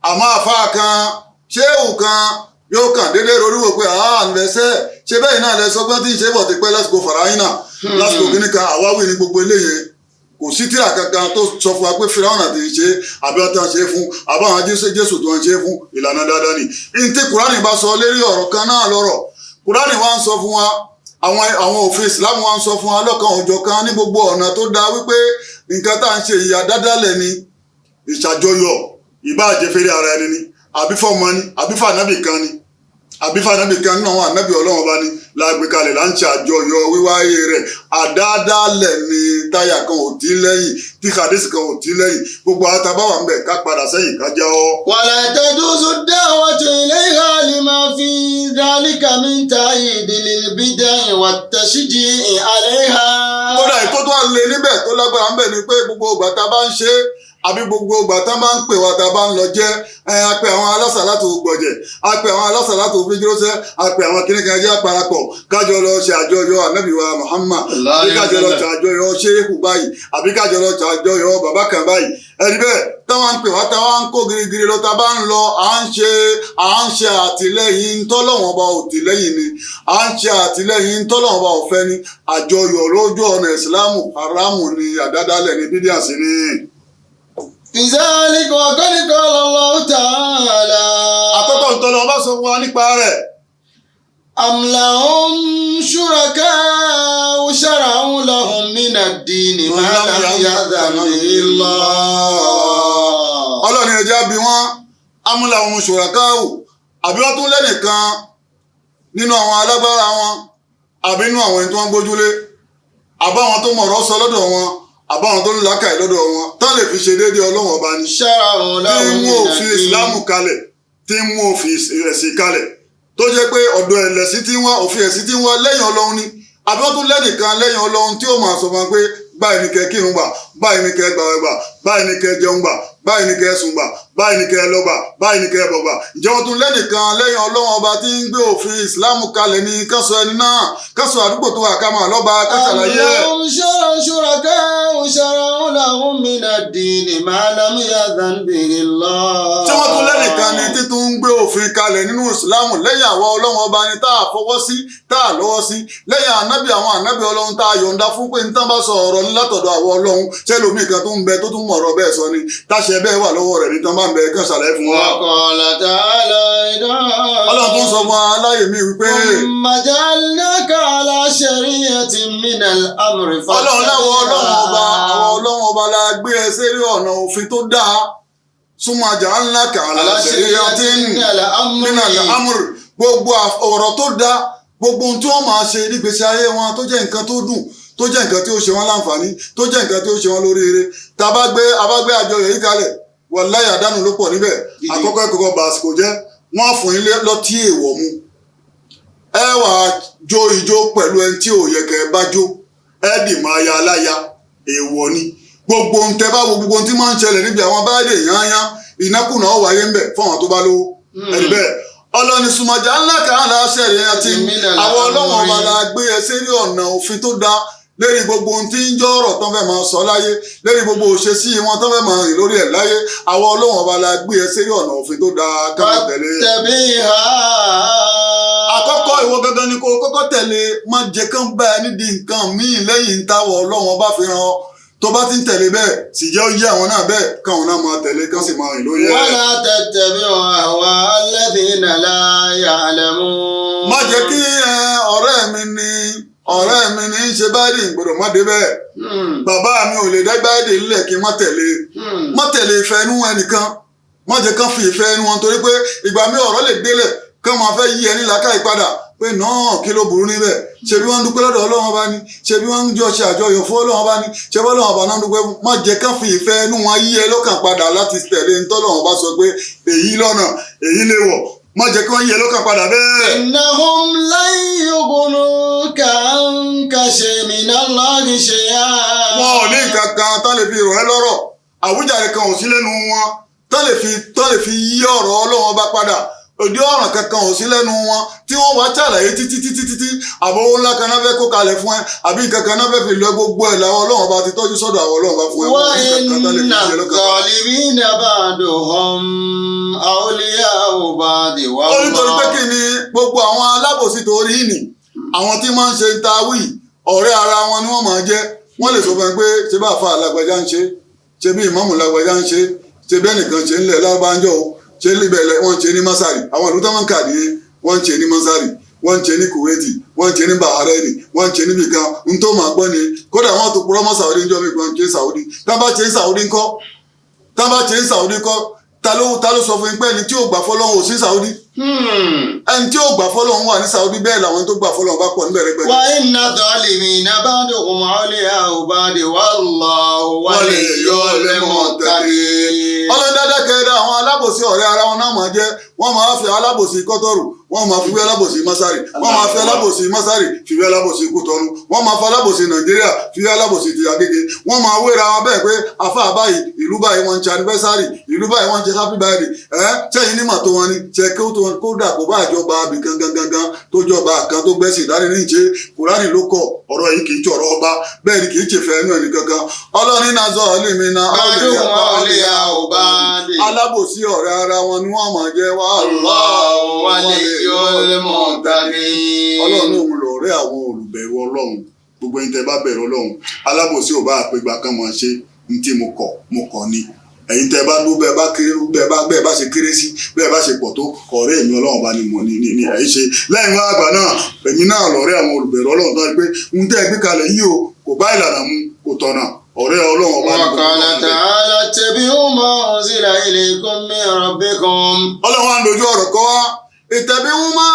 àmọ́ àfáà kan ṣéwù kan yóò kàn déédéé rorí wò pé ǹlẹ́sẹ̀ ṣe bẹ́ẹ̀ náà lẹ sọgbọ́n tí ń ṣe bọ̀ ti pẹ́ lásìkò fàráyínà lásìkò kìnnìkan àwáwí ní gbogbo eléyẹn kò sí tíra kankan tó sọ fún wa pé Fíráúnà ti ṣe àbí ọtá ṣe fún àbáwọn Jésù tó ń ṣe fún ìlànà dáadáa ni ní tí Kùránì bá sọ lérí ọ̀rọ̀ kan náà lọ́rọ̀ Kùránì wa ń sọ fún wa àwọn òfin Islam wa ń sọ fún wa lọ́kan òjọ̀ kan ní gbogbo ọ̀nà tó dáa wípé nǹkan tá à ń ṣe ìyà dádálẹ̀ ni ìṣàjọyọ̀ ìbáàjẹfẹ́rẹ́ ara ẹni ni àbí fọ́mọ ni àbí fànábì kan ni àbí fànábì kan nínú àwọn ànábì Ọlọ́run bá ní lágbèkalẹ̀ là ń ṣàjọyọ̀ wíwáyé rẹ̀ àdádálẹ̀ ni táyà kan ò tí lẹ́yìn tí kàdésì kan ò tí lẹ́yìn gbogbo àtàbáwà ń bẹ̀ ká padà sẹ́yìn ká já ọ́. ولا تجوز الدعوة إليها لما في ذلك من تأييد للبدع والتشجيع عليها. kódà ètò tó wà lé níbẹ̀ tó lágbára ń bẹ̀ ni pé gbogbo ìgbà tá a bá ń ṣe é àbí gbogbo ìgbà tá a bá ń pè wá tá a bá ń lọ jẹ́ a pè àwọn alásàlátù gbọ̀jẹ̀ a pè àwọn alásàlátù fíjírọ́sẹ́ a pè àwọn kìnnìkan jẹ́ àparapọ̀ kájọ lọ ṣe àjọyọ̀ ànábìwá Muhammad àbí kájọ lọ ṣe àjọyọ̀ ṣéèkù báyìí àbí kájọ lọ ṣe àjọyọ̀ bàbá kan báyìí ẹni bẹ́ẹ̀ táwọn ń pè wá táwọn ń kó girigiri lọ tá a bá ń lọ à ń ṣe àtìlẹ́yìn tọ́lọ́wọ́n bá òtìlẹ́yìn ni à ń ṣe àtìlẹ́yìn tọ́lọ́wọ́n bá òfẹ́ ni àjọyọ̀ lójú ọ̀nà ìsìlámù haramu ni àdádálẹ̀ ní bídíà sí ni. لذلك وقد قال الله تعالى. àkọ́kọ́ ntọ́lọ́ ọba sọ fún wa nípa rẹ̀. أم لهم شركاء شرعوا لهم من الدين ما لم يأذن به الله. ọlọ́ni ẹja bí wọ́n amúlà ohun ṣòrakáwù àbí wọ́n tún lẹ́nìkan nínú àwọn alágbára wọn àbí nínú àwọn ẹni tí wọ́n gbójúlé àbáwọn tó mọ̀rọ̀ sọ lọ́dọ̀ wọn àbáwọn tó ń lákàì lọ́dọ̀ wọn tán lè fi ṣe déédéé Ọlọ́run ọba ni. tí mú òfin ìsìlámù kalẹ̀ tí mú òfin ẹ̀sìn kalẹ̀ tó jẹ́ pé ọ̀dọ̀ ẹ̀lẹ́sìn tí wọ́n òfin ẹ̀sìn tí wọ́n lẹ́yìn Ọlọ́run ni àbí wọ́n tún lẹ́nìkan lẹ́yìn Ọlọ́run tí ó máa sọ fún wọn pé báyìí ni kẹ́ kírun gbà báyìí ni kẹ́ gbààwẹ̀ gbà báyìí ni kẹ́ jẹun gbà báyìí ni kẹ́ ẹ sùn gbà báyìí ni kẹ́ ẹ lọ gbà báyìí ni kẹ́ ẹ bọ̀ gbà. ǹjẹ́ wọ́n tún lẹ́nìkan lẹ́yìn ọlọ́run ọba tí ń gbé òfin ìsìláàmù kalẹ̀ ní kásọ ẹni náà kásọ àdúgbò tó wà ká máa lọ́ba kásàlàyé. أم لهم شركاء شرعوا لهم من الدين ما لم يأذن به الله. tí wọ́n tún lẹ́nìkan ni títún ń gbé òfin kalẹ̀ nínú ìsìláàmù lẹ́yìn àwa ọlọ́run ọba ni tá a fọwọ́ sí tá a lọ́wọ́ sí lẹ́yìn ànábì àwọn ànábì ọlọ́run tá a yọ̀ǹda fún pé nítorí bá sọ ọ̀rọ̀ ní látọ̀dọ̀ àwa ọlọ́run tẹ́lómi kan tó ń bẹ tó tún mọ̀ ọ̀rọ̀ bẹ́ẹ̀ sọ ni táṣẹ bẹ́ẹ̀ wà lọ́wọ́ rẹ̀ nítorí bá ń bẹ kán ṣàlàyé fún wa. وقال تعالى ọlọ́run tó ń sọ fún aláyè mi wípé ثم جعلناك على شريعة من الأمر ọlọ́run láwọ ọlọ́run ọba la gbé ẹ sérí ọ̀nà òfin tó dáa súnmọ́ àjà ńlá kàlà ṣẹ̀ríyàtì nínú àmúr gbogbo ọ̀rọ̀ tó dáa gbogbo ohun tí wọ́n máa ṣe nígbésí ayé wọn tó jẹ́ nǹkan tó dùn tó jẹ́ nǹkan tí ó ṣe wọ́n láǹfààní tó jẹ́ nǹkan tí ó ṣe wọ́n lóríire tá a bá gbé àjọyọ̀ yìí kalẹ̀ wàláhì àdánù ló pọ̀ níbẹ̀ àkọ́kọ́ ẹ̀kọ́kọ́ bá àsìkò jẹ́ wọ́n fún yín lọ́tí èèwọ̀ mu ẹ wà jó ìjó pẹ̀lú ẹni tí ò yẹ kẹ́ ẹ bá jó ẹ dì máa ya aláya èèwọ̀ ni gbogbo ohun tẹ́ bá wo gbogbo ohun tí máa ń ṣẹlẹ̀ níbi àwọn báyìí yányán ìnákùná ó wáyé ńbẹ̀ fáwọn tó bá lówó ẹni bẹ́ẹ̀ ọlọ́ni sùmọ̀jà ńlá kan láṣẹ rẹ̀ àti àwọn ọlọ́wọ́n ọba la gbé ẹ sérí ọ̀nà òfin tó dáa lérí gbogbo ohun tí ń jọ́ ọ̀rọ̀ tán fẹ́ máa sọ láyé lérí gbogbo òṣèṣì wọn tán fẹ́ máa rìn lórí ẹ̀ láyé àwọn ọlọ́wọ́n ọba la gbé ẹ sérí ọ̀nà òfin tó dáa ká máa tẹ̀lé. àkọ́kọ́ ìwọ gangan ni kó kọ́kọ́ tẹ̀lé má jẹ́ kán bá ẹ nídìí nǹkan míì lẹ́yìn táwọn ọlọ́wọ́n bá fi ràn ọ́ tó bá ti ń tẹ̀lé bẹ́ẹ̀ sì jẹ́ ó yé àwọn náà bẹ́ẹ̀ káwọn náà máa tẹ̀lé kán sì máa rìn lórí ẹ̀. ولا تتبعوا أهواء الذين لا يعلمون. má jẹ́ kí ọ̀rẹ́ mi ní ṣe báyìí gbọ́dọ̀ má dé bẹ́ẹ̀. bàbá mi ò lè dá báyìí nílẹ̀ kí n má tẹ̀lé ìfẹ́ inú ẹnìkan má jẹ́ kán fi ìfẹ́ inú wọn torí pé ìgbà mi ọ̀rọ̀ lè délẹ̀ kán máa fẹ́ yí ẹni làákàyè padà pé náà kí ló burú níbẹ̀ ṣebí wọ́n ń dúpẹ́ lọ́dọ̀ ọlọ́run ọba ni ṣebí wọ́n ń jọ ṣe àjọyọ̀ fún ọlọ́run ọba ni ṣebí ọlọ́run ọba náà ń dúpẹ́ má jẹ́ kán fi ìfẹ́ inú wọn yí ẹ lọ́kàn padà láti tẹ̀lé ntọ́lọ́run ọba sọ pé èyí lọ́nà èyí lè wọ̀ má jẹ́ kí wọ́n yí ẹ lọ́kàn padà bẹ́ẹ̀. إنهم لن يغنوك عنك شيئا من الله شيئا. wọn ò ní nǹkan kan tán lè fi rọ̀ ẹ́ lọ́rọ̀ àwùjáde kan ò sí lẹ́nu wọn tán lè fi yí ọ̀rọ̀ ọlọ́run ọba padà òdi ọ̀ràn kankan ò sí lẹ́nu wọn tí wọ́n wá ṣàlàyé títí àbówó ńlá kan náà fẹ́ kó kalẹ̀ fún ẹ àbí nǹkan kan náà fẹ́ fi lọ gbogbo ẹ̀ làwọn ọlọ́run bá ti tọ́jú sọ́dọ̀ àwọn ọlọ́run bá fún ẹ. wa inna adh-dhalimina ba'duhum awliya'u ba'd. ó ní torí pé kí ni gbogbo àwọn alábòsí torí nì àwọn tí máa ń ṣe ta wí ọ̀rẹ́ ara wọn ni wọ́n máa jẹ́ wọ́n lè sọ fún ẹ pé ṣé bá àfa alágbájá ń ṣe ṣe bí ìmáàmù lágbájá ń ṣe ṣe bẹ́ẹ̀ nìkan ṣe ń lẹ̀ lábájọ́ ṣe libẹ̀lẹ̀ wọ́n ṣe ní masari àwọn ìlú táwọn kà ní wọ́n ṣe ní masari wọ́n ṣe ní kuwaiti wọ́n ṣe ní bahrain wọ́n ṣe níbi kan n tó máa gbọ́ ni kódà wọ́n tó purọ́ mọ́ saudi níjọ́ mi kan ṣe saudi tá bá ṣe ń saudi ńkọ́ ta ló sọ fún yín pé ẹni tí ò gbà fọlọ́hún ò sí saudi ẹni tí ò gbà fọlọ́hún wà ní saudi bẹ́ẹ̀ làwọn tó gbà fọlọ́hún bá pọ̀ níbẹ̀ rẹpẹtẹ. wa inna adh-dhalimina ba'duhum awliya'u ba'd wallahu waliyyul muttaqin. ọlọ́dẹ́dẹ́ kẹ́ẹ̀dá àwọn alábòsí ọ̀rẹ́ ara wọn náà máa jẹ́ wọ́n máa fi alábòsí kọ́tọ́rù wọ́n máa fi wé alábòsí masari wọ́n máa fi alábòsí masari fi wé alábòsí kútọ́nù wọ́n máa fi alábòsí nàìjíríà fi wé alábòsí ti Agége wọ́n máa wéra wọn bẹ́ẹ̀ pé afá báyìí ìlú báyìí wọ́n ń ṣe anniversary ìlú báyìí wọ́n ń ṣe happy birthday sẹ́yìn ní màtó wọn ni ṣe kí ó tó wọn kó dà kó bá àjọba àbí gangan tó jọba kan tó gbẹ́sìn ìdání ní ìṣe kùránì ló kọ ọ̀rọ̀ yìí kì í ṣọ̀rọ̀ ọba bẹ́ẹ̀ ni kì í ṣe fẹ́ ẹnu ẹni kankan ọlọ́ni náà zọ ọ̀lẹ́mi náà alábòsí ọ̀rẹ́ ara wọn ni wọ́n máa jẹ́ wá ọlọ́run òun lọ̀rẹ́ àwọn olùbẹ̀rù ọlọ́run gbogbo ẹni tẹ́ bá bẹ̀rù ọlọ́run alábòsí ò bá àpégbà kan máa ṣe ní tí mo kọ̀ ni ẹ̀yin tẹ́ bá dúró bẹ́ẹ̀ bá ṣe kéré sí bẹ́ẹ̀ bá ṣe pọ̀ tó ọ̀rẹ́ èmi ọlọ́run bá ní mọ̀ ní ẹ̀yin ṣe lẹ́yìn wá àgbà náà èmi náà lọ̀rẹ́ àwọn olùbẹ̀rù ọlọ́run tó wá pé ń tẹ́ gbé kalẹ̀ yìí o kò bá ìlànà mu kò tọ̀nà ọ̀rẹ́ ọlọ́run ọba ní gbogbo wa qala ta'ala ittabi'u ma unzila ilaykum min rabbikum. ọlọ́run á dojú ọ̀rọ̀ kọ́ wá ittabi'u ma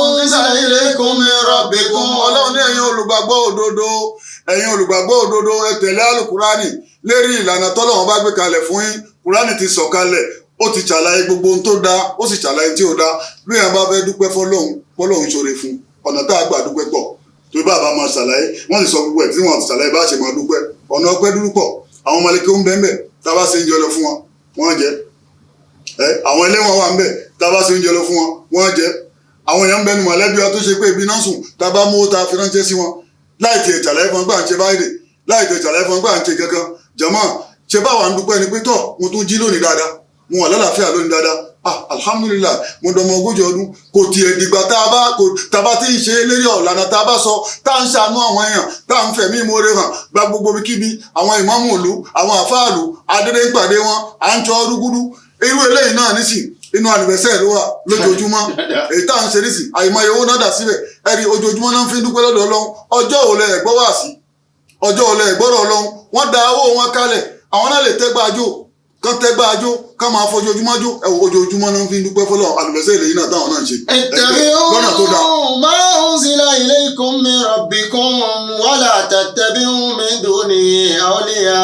unzila ilaykum min rabbikum ọlọ́run ní ẹ̀yin olùgbàgbọ́ òdodo ẹ tẹ̀lé àlùkùránì lérí ìlànà tọ́lọ́run bá gbé kalẹ̀ fún yín kùránì ti sọ̀kalẹ̀ ó ti ṣàlàyé gbogbo ohun tó dáa ó sì ṣàlàyé tí ò dáa bí èèyàn bá fẹ́ dúpẹ́ fọlọ́run ṣoore fún ọ̀nà tá a gbà dúpẹ́ pọ̀ tó bá máa ṣàlàyé wọ́n ti sọ gbogbo ẹ̀ tí wọ́n ti ṣàlàyé bá ṣe máa dúpẹ́ ọ̀nà ọpẹ́ dúdú pọ̀ àwọn ọmọlẹ́kẹ́ ń bẹ́ẹ̀ tá a bá ṣe oúnjẹ lọ fún wọn wọ́n jẹ àwọn ẹlẹ́wọ̀n wà ń bẹ̀ tá a bá ṣe oúnjẹ lọ fún wọn wọ́n jẹ àwọn èèyàn ń bẹnu mọ̀lẹ́bí wa tó ṣe pé ibi náà sùn tá a bá mú ta fi ránṣẹ́ sí wọn láì tiẹ̀ ṣàlàyé fún gbà ń ṣe báyìí láì tiẹ̀ ṣàlàyé fún gbà ń ṣe kankan jọ̀mọ́ ṣe báwa ń dúpẹ́ ni pé tọ̀ mo tún jí lónìí dáadáa mo wà lálàáfíà lónìí dáadáa alhamdulillah mo dọmọ ogójì ọdún kò tiẹ̀ dìgbà tá a bá ti ń ṣe lérí ọ̀lànà tá a bá sọ tá a ń ṣàánú àwọn èèyàn tá a ń fẹ̀mí ìmoore hàn gba gbogbo kíbi àwọn ìmáàmù ìlú àwọn àfáàlú adédè ń pàdé wọn à ń tọ́ rúgúdú irú eléyìí náà nísìn inú ànìbẹ̀sẹ̀ ló wà lójoojúmọ́ èyí tá à ń ṣe nísìn àìmọye owó náà dà síbẹ̀ ẹ̀rí ojoojúmọ́ náà ń fi dúpẹ́ lọ́dọ̀ Ọlọ́run ọjọ́ òun lẹ̀ gbọ́ wá sí ọjọ́ òun lẹ̀ gbọ́dọ̀ Ọlọ́run wọ́n da owó wọn kalẹ̀ àwọn náà lè tẹ́gbàájò kán tẹ́gbàájò kán máa fojoojúmọ́ jó ojoojúmọ́ náà ń fi dúpẹ́ fọ́lọ́ ànìbẹ̀sẹ̀ lèyí náà táwọn náà ń ṣe lọ́nà tó dáa. ma unzila ilaykum min rabbikum wala tattabi'u min dunihi awliya.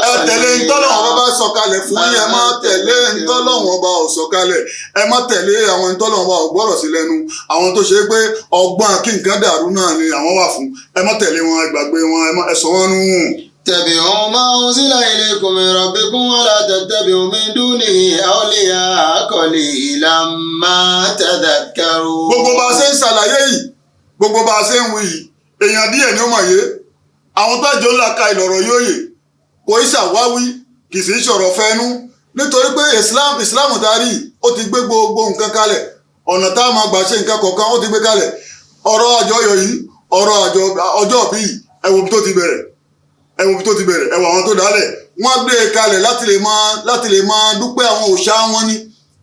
ẹ tẹ̀lé ntọ́lọ́wọ́n bá bá sọ̀kalẹ̀ fún yín ẹ má tẹ̀lé ntọ́lọ́wọ́n bá ò sọ̀kalẹ̀ ẹ má tẹ̀lé àwọn ntọ́lọ́wọ́n bá ò gbọ́rọ̀ sí lẹ́nu àwọn tó ṣe é pé ọgbọ́n kí nǹkan dàrú náà ni àwọn wà fún ẹ má tẹ̀lé wọn ẹ gbàgbé wọn ẹ sọ wọn nù. اتبعوا ما أنزل إليكم من ربكم ولا تتبعوا من دونه أولياء قليلا ما تذكرون. gbogbo bá a ṣe ń ṣàlàyé yìí gbogbo bá a ṣe ń wí yìí èèyàn díẹ̀ ni ó mọ̀ yé àwọn tájọ́ ńlá ka ìlọ̀rọ̀ yóò yè kò í ṣàwáwí kì í sì í ṣọ̀rọ̀ fẹ́nu nítorí pé Islam darí ó ti gbé gbogbo nǹkan kalẹ̀ ọ̀nà tá a máa gbà ṣe nǹkan kọ̀ọ̀kan ó ti gbé kalẹ̀ ọ̀rọ̀ àjọyọ̀ yìí ọ̀rọ̀ ọjọ́ bí ẹ wo bí tó ti bẹ̀rẹ̀ ẹ wo bí tó ti bẹ̀rẹ̀ ẹ wo àwọn tó dálẹ̀ wọ́n gbé e kalẹ̀ láti lè máa dúpẹ́ àwọn òòṣà wọn ní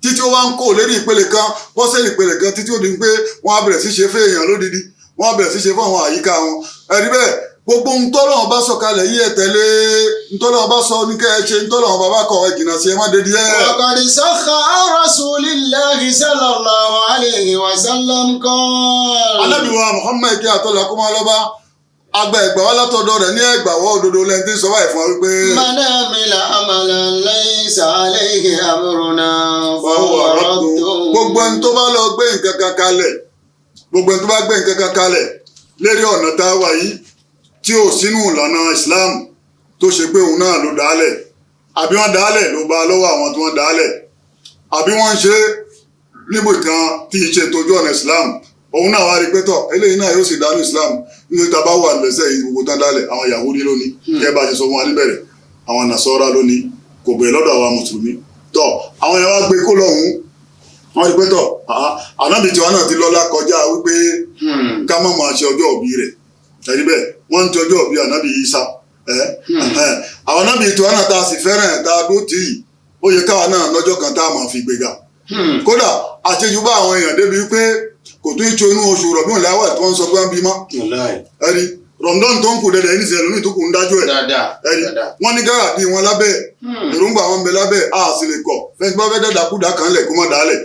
títí ó wá ń kó lérí ìpele kan wọ́n sẹ́yìn ìpele kan títí ó di pé wọ́n á bẹ̀rẹ̀ sí ṣe fẹ́ èèyàn lódidi wọ́n á bẹ̀rẹ̀ sí ṣe fún àwọn àyíká wọn ẹ̀rí bẹ́ẹ̀ gbogbo ntọ́lọ́wọ́n bá sọ kalẹ̀ yí ẹ tẹ̀lé ntọ́lọ́wọ́n bá sọ ní kẹ́ ẹ ṣe ntọ́lọ́wọ́n bàbá kọ̀ ẹ jìnnà sí ẹ má dédìí ẹ. وقد سخى رسولillah sallallahu alayhi wa sallam قال. Ànábì wa Muhammad kí àtọ́lá kó máa lọ́ba agba ẹ̀gbà wa látọ̀dọ̀ rẹ̀ ní ẹ̀gbàwọ́ òdodo lẹ́ni tí ń sọ báyìí fún wa wípé. man amila amalan laysa alayhi amruna fahuwa raddun. gbogbo ẹni tó bá lọ gbé nǹkan kan kalẹ̀ lérí ọ̀nà tá a wà yìí tí ò sínú ìlànà Islam tó ṣe pé òun náà ló dálẹ̀ àbí wọ́n dálẹ̀ ló bá lọ́wọ́ àwọn tí wọ́n dálẹ̀ àbí wọ́n ń ṣe níbo kan tí ì ṣe tójú ọ̀nà Islam òun náà wá rí pé tọ̀ eléyìí náà yóò sì dánú Islam nítorí tá a bá wà lẹ́sẹ̀ yìí gbogbo tán dálẹ̀ àwọn Yahudi lónìí kẹ́ bá ṣe sọ fún wa níbẹ̀rẹ̀ àwọn Nasara lónìí kò bẹ̀rẹ̀ lọ́dọ̀ àwọn mùsùlùmí tọ̀ àwọn yẹn wá gbé kó lọ́hùn wọ́n rí pé tọ̀ ànábì tiwa náà ti lọ́lá kọjá wípé ká má máa ṣe ọjọ́ òbí rẹ̀ ẹ̀rí bẹ́ẹ̀ wọ́n ń tọjọ́ òbí ànábì Ìsá àwọn ànábì tiwa náà tá a sì fẹ́ràn tá a dó tì í ó yẹ káwa náà lọ́jọ́ kan tá a máa fi gbéga kódà àṣejù bá àwọn èèyàn débi wípé kò tún ìtò inú oṣù Rọ̀bíùn láwà tí wọ́n ń sọ pé wọ́n bí mọ́ ẹ̀rí Ramadan tó ń kù dẹ̀dẹ̀ ẹni sì ẹlòmíì tó kù ń dájọ́ ẹ̀ ẹ̀rí wọ́n ní gárà bí wọn lábẹ́ èròǹgbà wọn bẹ lábẹ́ a sì lè kọ̀ fẹ́ntì bá fẹ́ dẹ́dàkúdà kan lẹ̀ kó má dálẹ̀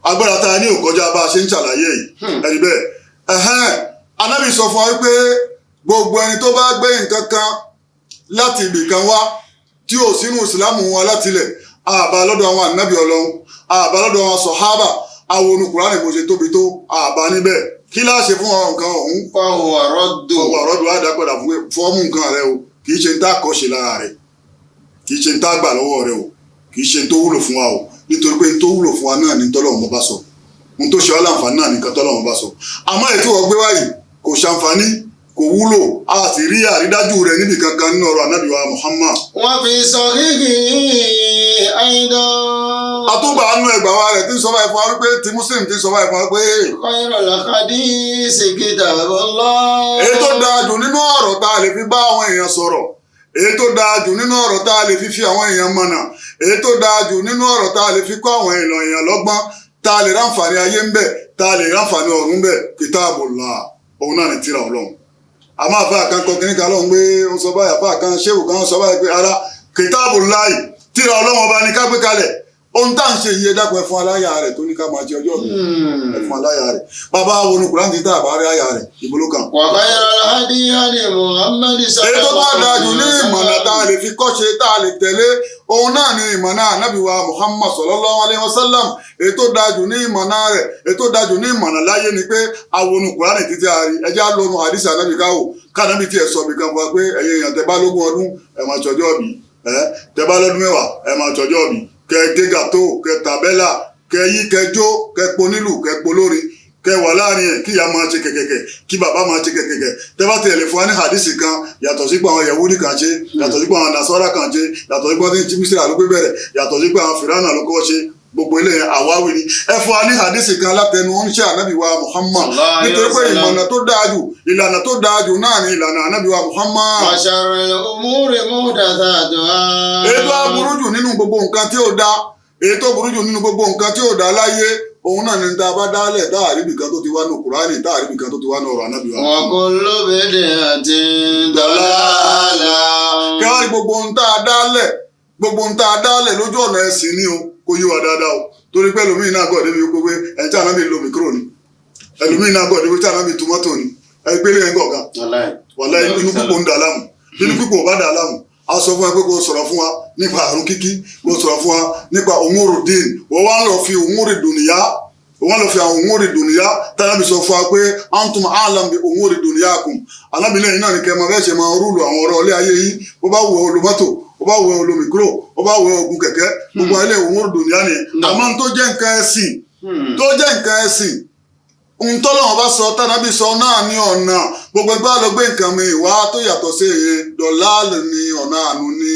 agbára ta ní òkọjá bá a ṣe ń ṣàlàyé yìí ẹ̀rí bẹ́ẹ̀ anábì sọ fún wa wípé gbogbo ẹni tó bá gbé nǹkan kan láti ibì kan wá tí ò sínú ìsìlámù wọn látilẹ̀ àbá lọ́dọ̀ àwọn ànábì Ọlọ́run àbá lọ́dọ̀ àwọn sọ̀hábà àwọn onukùránì bó ṣe tóbi tó àbá níbẹ̀ kí láṣẹ fún ọ̀rọ̀ nǹkan ọ̀hún. fahuwa raddun á dápadà fọ́ọ̀mù nǹkan rẹ o kì í ṣe ń tá àkọ́ṣe lára rẹ kì í ṣe ń tá àgbà lọ́wọ́ rẹ o kì í ṣe ń tó wúlò fún wa o nítorí pé ń tó wúlò fún wa náà ní tọ́lọ́run bá sọ ń tó ṣe ọ́ láǹfààní náà ní nǹkan tọ́lọ́run bá sọ àmọ́ ètò ọgbẹ́ wáyé kò ṣàǹfààní kò wúlò a sì rí àrídájú rẹ̀ níbi kankan nínú ọ̀rọ̀ ànábì wa Muhammad. wọ́n fi sahihi aidan. àtúbà nínú ẹgbà wa rẹ̀ tí ń sọ báyìí fún wa wípé tí Muslim ti ń sọ báyìí fún wa pé. khairul hadisi kitabullah. èyí tó dáa jù nínú ọ̀rọ̀ tá a lè fi bá àwọn èèyàn sọ̀rọ̀ èyí tó dáa jù nínú ọ̀rọ̀ tá a lè fi àwọn èèyàn mọ̀nà èyí tó dáa jù nínú ọ̀rọ̀ tá a lè fi kọ́ àwọn èèyàn lọ́gbọ́n tá a lè ráǹfààní ayé ń bẹ tá a lè ráǹfààní ọ̀run bẹ kitabullah òun náà ní tírà Ọlọ́run àmọ́ àfa kan kọ kínní kan lọ́hùn pé ó sọ báyìí àfa kan ṣéwù kan sọ báyìí pé ara kitabullah tírà Ọlọ́run ọba ní ká gbé kalẹ̀ ohun tá à ń ṣe yìí ẹ dákun ẹ fún aláya rẹ̀ tó ní ká máa jẹ ọjọ́ mi ẹ fún aláya rẹ̀ bàbá wọnú Kùránì ti tá àbárí àyà rẹ̀ ìbúlò kan. wa khairul hadi hadi Muhammad sallallahu èyí tó bá dájú ní ìmọ̀nà tá a lè fi kọ́ṣe tá a lè tẹ̀lé òun náà ní ìmọ̀nà ànábì wa Muhammad sallallahu alayhi wa sallam èyí tó dájú ní ìmọ̀nà rẹ̀ èyí tó dájú ní ìmọ̀nà láyé ni pé àwọnú Kùránì títí àárí ẹjẹ́ á lónú àdìsí ànábì káwò kánábì tiẹ̀ sọ bìkan fún wa pé ẹ̀yin èèyàn tẹ́ bá lógún ọdún ẹ̀ máa ṣọjọ́ bí tẹ bá lọ́dún mẹ́wàá ẹ máa tọjọ́ bí kẹ gé gàtó kẹ tàbẹ́là kẹ yí kẹ jó kẹ ponílù kẹ polórí kẹ wà láàrin ẹ kí ìyá máa ṣe kẹkẹkẹ kí bàbá máa ṣe kẹkẹkẹ tẹ bá tẹ̀lé fún wa ní hadisi kan yàtọ̀ sí pé àwọn Yahudi kan ṣe yàtọ̀ sí pé àwọn Nasara kan ṣe yàtọ̀ sí pé àwọn tí Mísírà ló gbé bẹ̀rẹ̀ yàtọ̀ sí pé àwọn Fìrànà ló kọ́ ṣe gbogbo ilé àwáwí ni ẹ fún wa ní hadisi kan látẹnu oníṣẹ́ ànábì wa Muhammad nítorí pé ìmọ̀nà tó dáa jù ìlànà tó dáa jù náà ni ìlànà ànábì wa Muhammad. wa sharril umuri muhdathatuha. ètò aburú jù nínú gbogbo nǹkan tí ó dá ètò burú jù nínú gbogbo nǹkan tí ó dá láyé òun náà ni tá a bá dálẹ̀ tá a rí ibìkan tó ti wá ní Kùránì tá a rí ibìkan tó ti wá ní ọ̀rọ̀ ànábì wa. wa kullu bid'atin dalalah. kí wọ́n rí gbogbo ohun tá a dálẹ̀ lójú ọ̀nà ẹ̀sìn ni o kò yí wa dáadáa o torí pé ẹlòmíín náà gọ̀ débi gbogbo ẹ̀ tí ànábì lo mìkúrò ni ẹlòmíín náà gọ̀ débi tí ànábì tu mọ́tò ni ẹgbẹ́lẹ́ ẹ̀ ń gọ̀ọ̀gá wàlá inú púpọ̀ ń dà láàmú inú púpọ̀ bá dà láàmú a sọ fún ẹ pé kò sọ̀rọ̀ fún wa nípa àrùn kíkí kò sọ̀rọ̀ fún wa nípa umuru din wọ́n wá lọ fi umuri dùnìyá wọ́n lọ fi àwọn umuri dùnìyá tàbí sọ fún wa pé antum a'lam bi umuri dùnìyákum alábìlẹ̀ náà ni kẹ́ máa bẹ́ẹ̀ ṣe máa rúlù àwọn ọ̀rọ̀ ilé ayé yìí bó bá wọ olùmọ́tò ó bá wọ olómìkúrò ó bá wọ ogun kẹ̀kẹ́ gbogbo ilé umuru dùnìyá ni àmọ́ tó jẹ́ nǹkan ẹ̀sìn ohun tọ́lọ́wọ́n bá sọ tánàbí sọ náà ní ọ̀nà gbogbo ẹgbẹ́ àlọ́gbé nǹkan mi wá tó yàtọ̀ sí èyí dọ̀láàlì ní ọ̀nà àánú ní.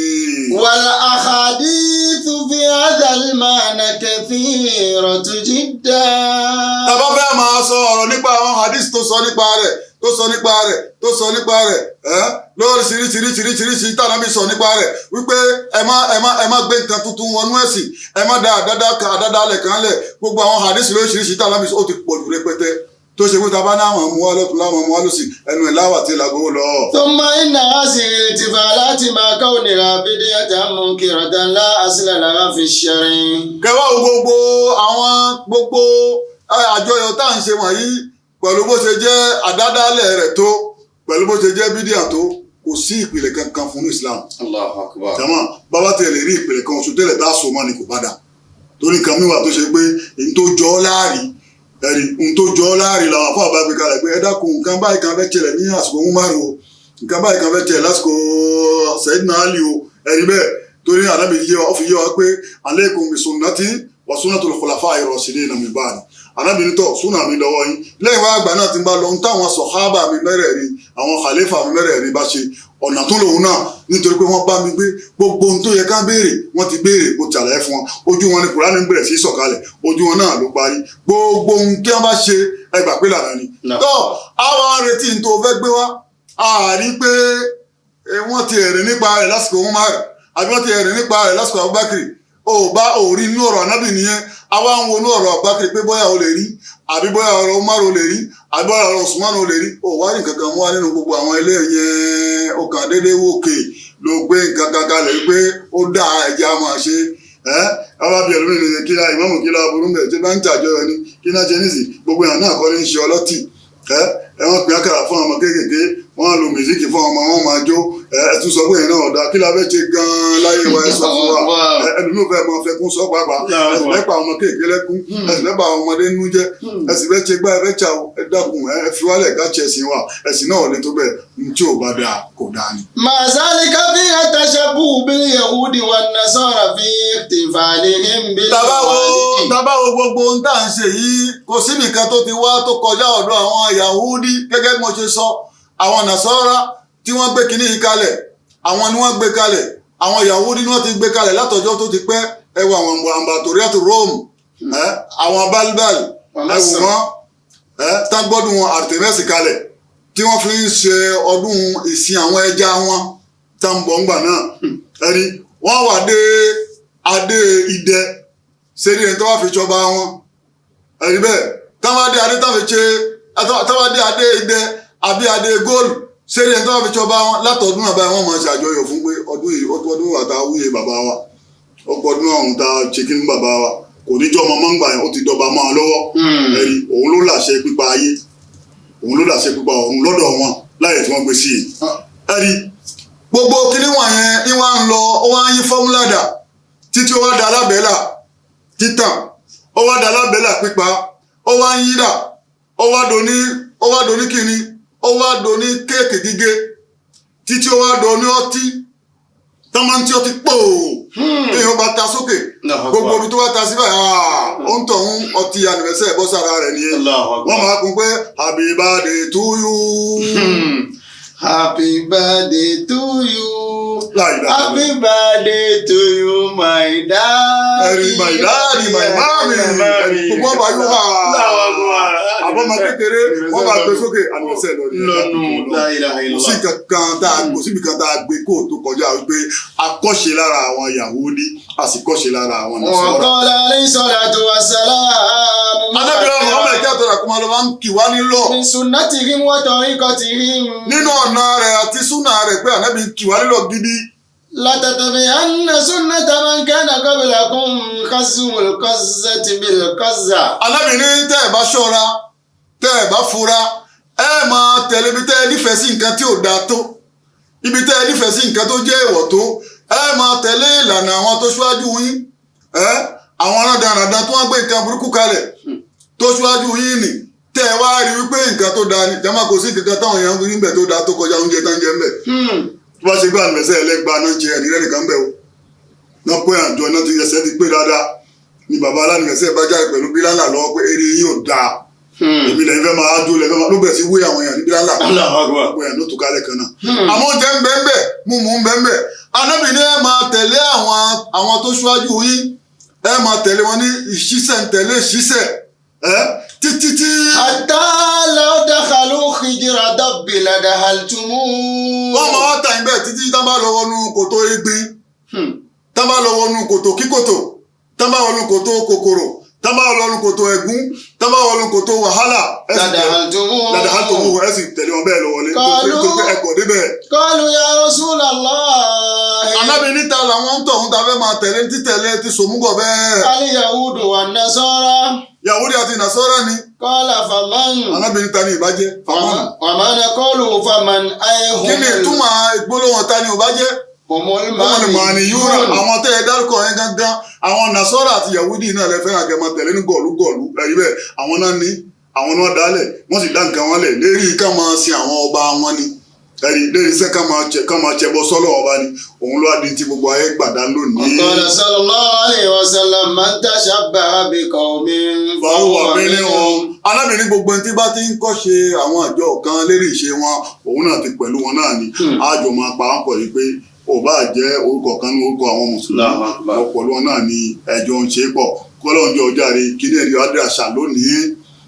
wal ahadithu fi hadhal ma'na kathiratu jiddan. tàbá fẹ́ máa sọ ọ̀rọ̀ nípa àwọn hadith tó sọ nípa rẹ̀ lórí ṣiríṣiríṣiríṣi tánàbí sọ nípa rẹ̀ wípé ẹ má gbé nǹkan tuntun wọnú ẹ̀sìn ẹ má da àdáda lẹ̀ kan lẹ̀ gbogbo àwọn hadith lóríṣiríṣi tánàbí sọ ó ti pọ̀ jù rẹpẹtẹ tó ṣe pé tàbá náà mọ̀ mú wa lọ́tún láwọn mú wa lọ́sì ẹnu ẹ̀ láwà tí làgówó lọ. thumma inna hadhihi al-ihtifalati ma kawniha bid'atan munkiratan la asla laha fi ash-shar'i. kẹwàá gbogbo àjọyọ̀ tá à ń ṣe wọ̀nyí pẹ̀lú bó ṣe jẹ́ àdádálẹ̀ rẹ̀ tó pẹ̀lú bó ṣe jẹ́ bídíà tó kò sí ìpìlẹ̀ kankan fún Islam. Allahu Akbar. jama bàbá tẹ̀ lè rí ìpìlẹ̀ kan oṣù tẹ́lẹ̀ tá a so mọ́ ni kò bá dà torí nǹkan mi wà tó ṣe pé n tó jọ ọ́ láàrí làwọn afọ àbá gbé kalẹ̀ pé ẹ dákun nǹkan báyìí kan fẹ́ ṣẹlẹ̀ ní àsìkò Umaru o nǹkan báyìí kan fẹ́ ṣẹlẹ̀ lásìkò Sayyidina Ali o ẹ̀rí bẹ́ẹ̀ torí ànábì ó fi yé wa pé alaykum bi sunnati wa sunnatul khulafa'ir rashidin min ba'di arábìnrin tó súnà mi lọ́wọ́ yín lẹ́yìn wá àgbà náà ti ń bá lọ ń táwọn sọ̀hábà mi mẹ́rẹ̀ẹ̀rin àwọn khalifa mi mẹ́rẹ̀ẹ̀rin bá ṣe ọ̀nà tó lòun náà nítorí pé wọ́n bá mi gbé gbogbo ohun tó yẹ ká béèrè wọ́n ti béèrè mo ṣàlàyé fún wọn ojú wọn ni Kùránì bẹ̀rẹ̀ sí sọ̀kalẹ̀ ojú wọn náà ló parí gbogbo ohun tí wọ́n bá ṣe ẹgbà pé lànà ni. tó àwọn arètí ní tó fẹ́ gbé wá àárí pé wọ́n ti ẹ̀rìn nípa rẹ̀ lásìkò Umar àbí wọ́n ti ẹ̀rìn nípa rẹ̀ lásìkò Abubakar òrí inú ọ̀rọ̀ anábì nìyẹn àwa ń wo inú ọ̀rọ̀ Abubakar pé bóyá o lè rí àbí bóyá ọ̀rọ̀ Umar o lè rí àbí bóyá ọ̀rọ̀ Usman o lè rí ò wá ní kankan mú wa nínú gbogbo àwọn ilé yẹn ó kàn déédéé wòkè ló gbé nǹkan kankan lè pé ó dá ẹ̀jẹ̀ á máa ṣe ọba bíi ẹlòmíràn nìyẹn kí láì mọ́mù kí láì burú bẹ̀ tí bá ń tàjọyọ̀ ni kí náà ṣe nísì gbogbo èèyàn náà kọ́ ní ṣe ọlọ́tì wọ́n pín àkàrà fún ọmọ kéékèèké wọ́n lo mìsíkì fún ọmọ wọn máa jó ẹtún sọ pé yẹn náà ọ̀dà kí la fẹ́ ṣe gan-an láyé wa ẹ sọ fún wa ẹlòmíràn fẹ́ mọ fẹ́ kún sọ pàápàá ẹsìn mẹ́pà ọmọ kéékèèké lẹ́kún ẹsìn mẹ́pà ọmọdé nínú jẹ́ ẹsìn fẹ́ ṣe gbá ẹ fẹ́ ṣà ẹ dákun ẹ fi wálẹ̀ ká ṣe ẹ̀sìn wa ẹ̀sìn náà lè tó bẹ́ẹ̀ ní tí ò bá dáa kò dáa ni. màsálíkà fi àtàṣàbù bil yahudi wan nasara fi ihtifalihim bil mawalidi. tabawo gbogbo ohun tá à ń ṣe yìí kò síbìkan tó ti wá tó kọjá ọ̀dọ̀ àwọn Yahudi gẹ́gẹ́ bí mo ṣe sọ àwọn Nasara tí wọ́n gbé kinní yìí kalẹ̀ àwọn ni wọ́n gbé kalẹ̀ àwọn Yahudi ni wọ́n ti gbé kalẹ̀ látọjọ́ tó ti pẹ́ ẹwọ àwọn ambassadoriatu Rome àwọn balbal ẹwù wọn tán gbọ́dún wọn Artemis kalẹ̀ tí wọ́n fi ń ṣe ọdún ìsìn àwọn ẹja wọn tá ń bọ̀ ńgbà náà ẹni wọ́n wà dé adé idẹ sẹ́ni ẹni tó wá fi jọba wọn ẹni bẹ́ẹ̀ táwọn adé adé táwọn fi ṣe táwọn adé idẹ àbí adé góòlù sẹ́ni ẹni tó wá fi jọba wọn látọ̀dún náà báyìí wọ́n máa ṣàjọyọ̀ fún pé ọdún yìí ọdún wà tá a wúye bàbá wa ọdún ọ̀hún tá a ṣe kí ní bàbá wa kò ní jọ́ ọmọ mọ́ngbà yẹn ó ti dọba mọ́ ọ lọ́wọ́ ẹ̀rí òun ló làṣẹ pípa ayé òun ló làṣẹ pípa ọ̀hún lọ́dọ̀ wọn láyé tí wọ́n gbé sí i ẹ̀rí gbogbo kíní wọ̀nyẹn ní wọ́n ń lọ ó wá ń yí fọ́múlà dà títí ó wá da alábẹ́là títàn ó wá da alábẹ́là pípa ó wá ń yí dà ó wá doni kíni ó wá doni kéèkì gígé títí ó wá doni ọtí tọ́mọ tí ó ti pò téèyàn bá ta sókè gbogbo ibi tó bá ta sí báyìí ó ń tọ̀hún ọtí anniversary bọ́ sára rẹ̀ nìyẹn wọ́n máa kún pé happy birthday to you. Happy birthday to you. Happy birthday to you, my daddy. My daddy, my mommy. Gbogbo ọba yóò wá. Àbọ̀mọ kékeré wọ́n máa gbé sókè anniversary lọ́dún. Kò sí síbi kan tá a gbé kó tó kọjá wípé a kọ́ṣe lára àwọn Yahudi a sì kọ́ṣe lára àwọn Nasara. Qala alayhi salatu wa salam. Adábìrán Muhammad kí àtọ̀rọ̀ àkọ́mọ́ ló máa ń kì wá nílò. Min sunnatihim wa tariqatihim. Nínú ọ̀nà rẹ̀ àti súnà rẹ̀ pé ànábì kì wá nílò gidi. La tatabi'anna sunnata man kana qablakum khazwul qazzati bil qazza. Ànábì ní tẹ́ ẹ̀ bá ṣọ́ra tẹ́ ẹ̀ bá fura ẹ máa tẹ̀lé ibi tẹ́ ẹ nífẹ̀ẹ́ sí nǹkan tí ò dáa tó ibi tẹ́ ẹ nífẹ̀ẹ́ sí nǹkan tó jẹ́ èèwọ̀ tó ẹ máa tẹ̀lé ìlànà àwọn tó ṣáájú yín àwọn rádaràdà tó wọ́n gbé nǹkan burúkú kalẹ̀ tó ṣáájú yín nì tẹ́ ẹ wá rí wípé nǹkan tó dáa ni jama kò sí nǹkan táwọn èèyàn ń rí níbẹ̀ tó dáa tó kọjá oúnjẹ tó ń jẹ ńbẹ̀ tó bá ṣe gbé àmẹ́sẹ̀ ẹlẹ́gbàá náà jẹ ẹ̀rí rẹ́nìkan bẹ̀ o náà pé àjọ náà ti yẹsẹ̀ ti pé dáadáa ni bàbá alánìmẹ̀sẹ̀ bá jáde pẹ̀lú bílálà lọ́wọ́ pé eré yìí ò dáa èmi lẹ́yìn fẹ́ máa dúró lẹ́fẹ́ máa ló bẹ̀rẹ̀ sí wé àwọn èèyàn ní bílálà gbogbo èèyàn ló tún kálẹ̀ kan náà àmọ́ oúnjẹ ń bẹ ń bẹ mímu ń bẹ ń bẹ Ànábì ní ẹ máa tẹ̀lé àwọn tó ṣáájú yín ẹ máa tẹ̀lé wọn ní ìṣiṣẹ́ ń tẹ̀lé ìṣiṣẹ́ títí tí. Hatta law dakhalu hijra dabbi ladahaltumuh. wọ́n máa wá tàyín bẹ́ẹ̀ títí tá bá lọ wọnú kòtò egbin tá bá lọ wọnú kòtò kíkòtò tá bá wọnú kòtò kòkòrò tá bá wọnú kòtò ẹ̀gún tá bá wọnú kòtò wàhálà ladahaltumuh ẹ sì tẹ̀lé wọn bẹ́ẹ̀ lọ wọlé tó pé ẹ̀kọ́ débẹ̀. Qalu ya Rasulallah. Ànábì níta làwọn ń tọ̀hún ta fẹ́ máa tẹ̀lé títẹ̀lé ti sòmúgọ̀ bẹ́ẹ̀. Al yahudu wan nasara. Yahudi àti Nasara ni. Qala faman. Ànábì níta ni ìbàjẹ́. Wa man qalu faman ayhum. Kí ni ìtumọ̀ ìgbólóhùn ta ni ìbàjẹ́? Humul maniyun. Àwọn tẹ́ ẹ dárúkọ yẹn gangan àwọn Nasara àti Yahudi náà lè fẹ́ràn kẹ́ máa tẹ̀lé ní gọ̀lúgọ̀lú ẹ̀rí bẹ́ẹ̀ àwọn náà ní àwọn náà dálẹ̀ wọ́n sì dá nǹkan wọn lẹ̀ lérí ká máa sin àwọn ọba wọn ni ẹ̀rí lérí iṣẹ́ ká máa jẹbọ sọ́lọ̀ ọba ni òun ló wá di ti gbogbo ayé gbàdá lónìí. Qala sallallahu alayhi wa sallam man tashabbaha bi qawmin fahuwa minhum. Ànábì ní gbogbo ẹni tí bá ti ń kọ́ṣe àwọn àjọ kan lérí ìṣe wọn òun náà ti pẹ̀lú wọn náà ni àjọ máa pa wọn pọ̀ yìí pé ò bá jẹ́ orúkọ kan ní orúkọ àwọn mùsùlùmí ọ̀pọ̀lọpọ̀ wọn náà ni ẹjọ́ ń ṣe pọ̀ kọ́lọ́ọ̀jọ́ ọjàre kíní ẹ̀rí adé àṣà lónìí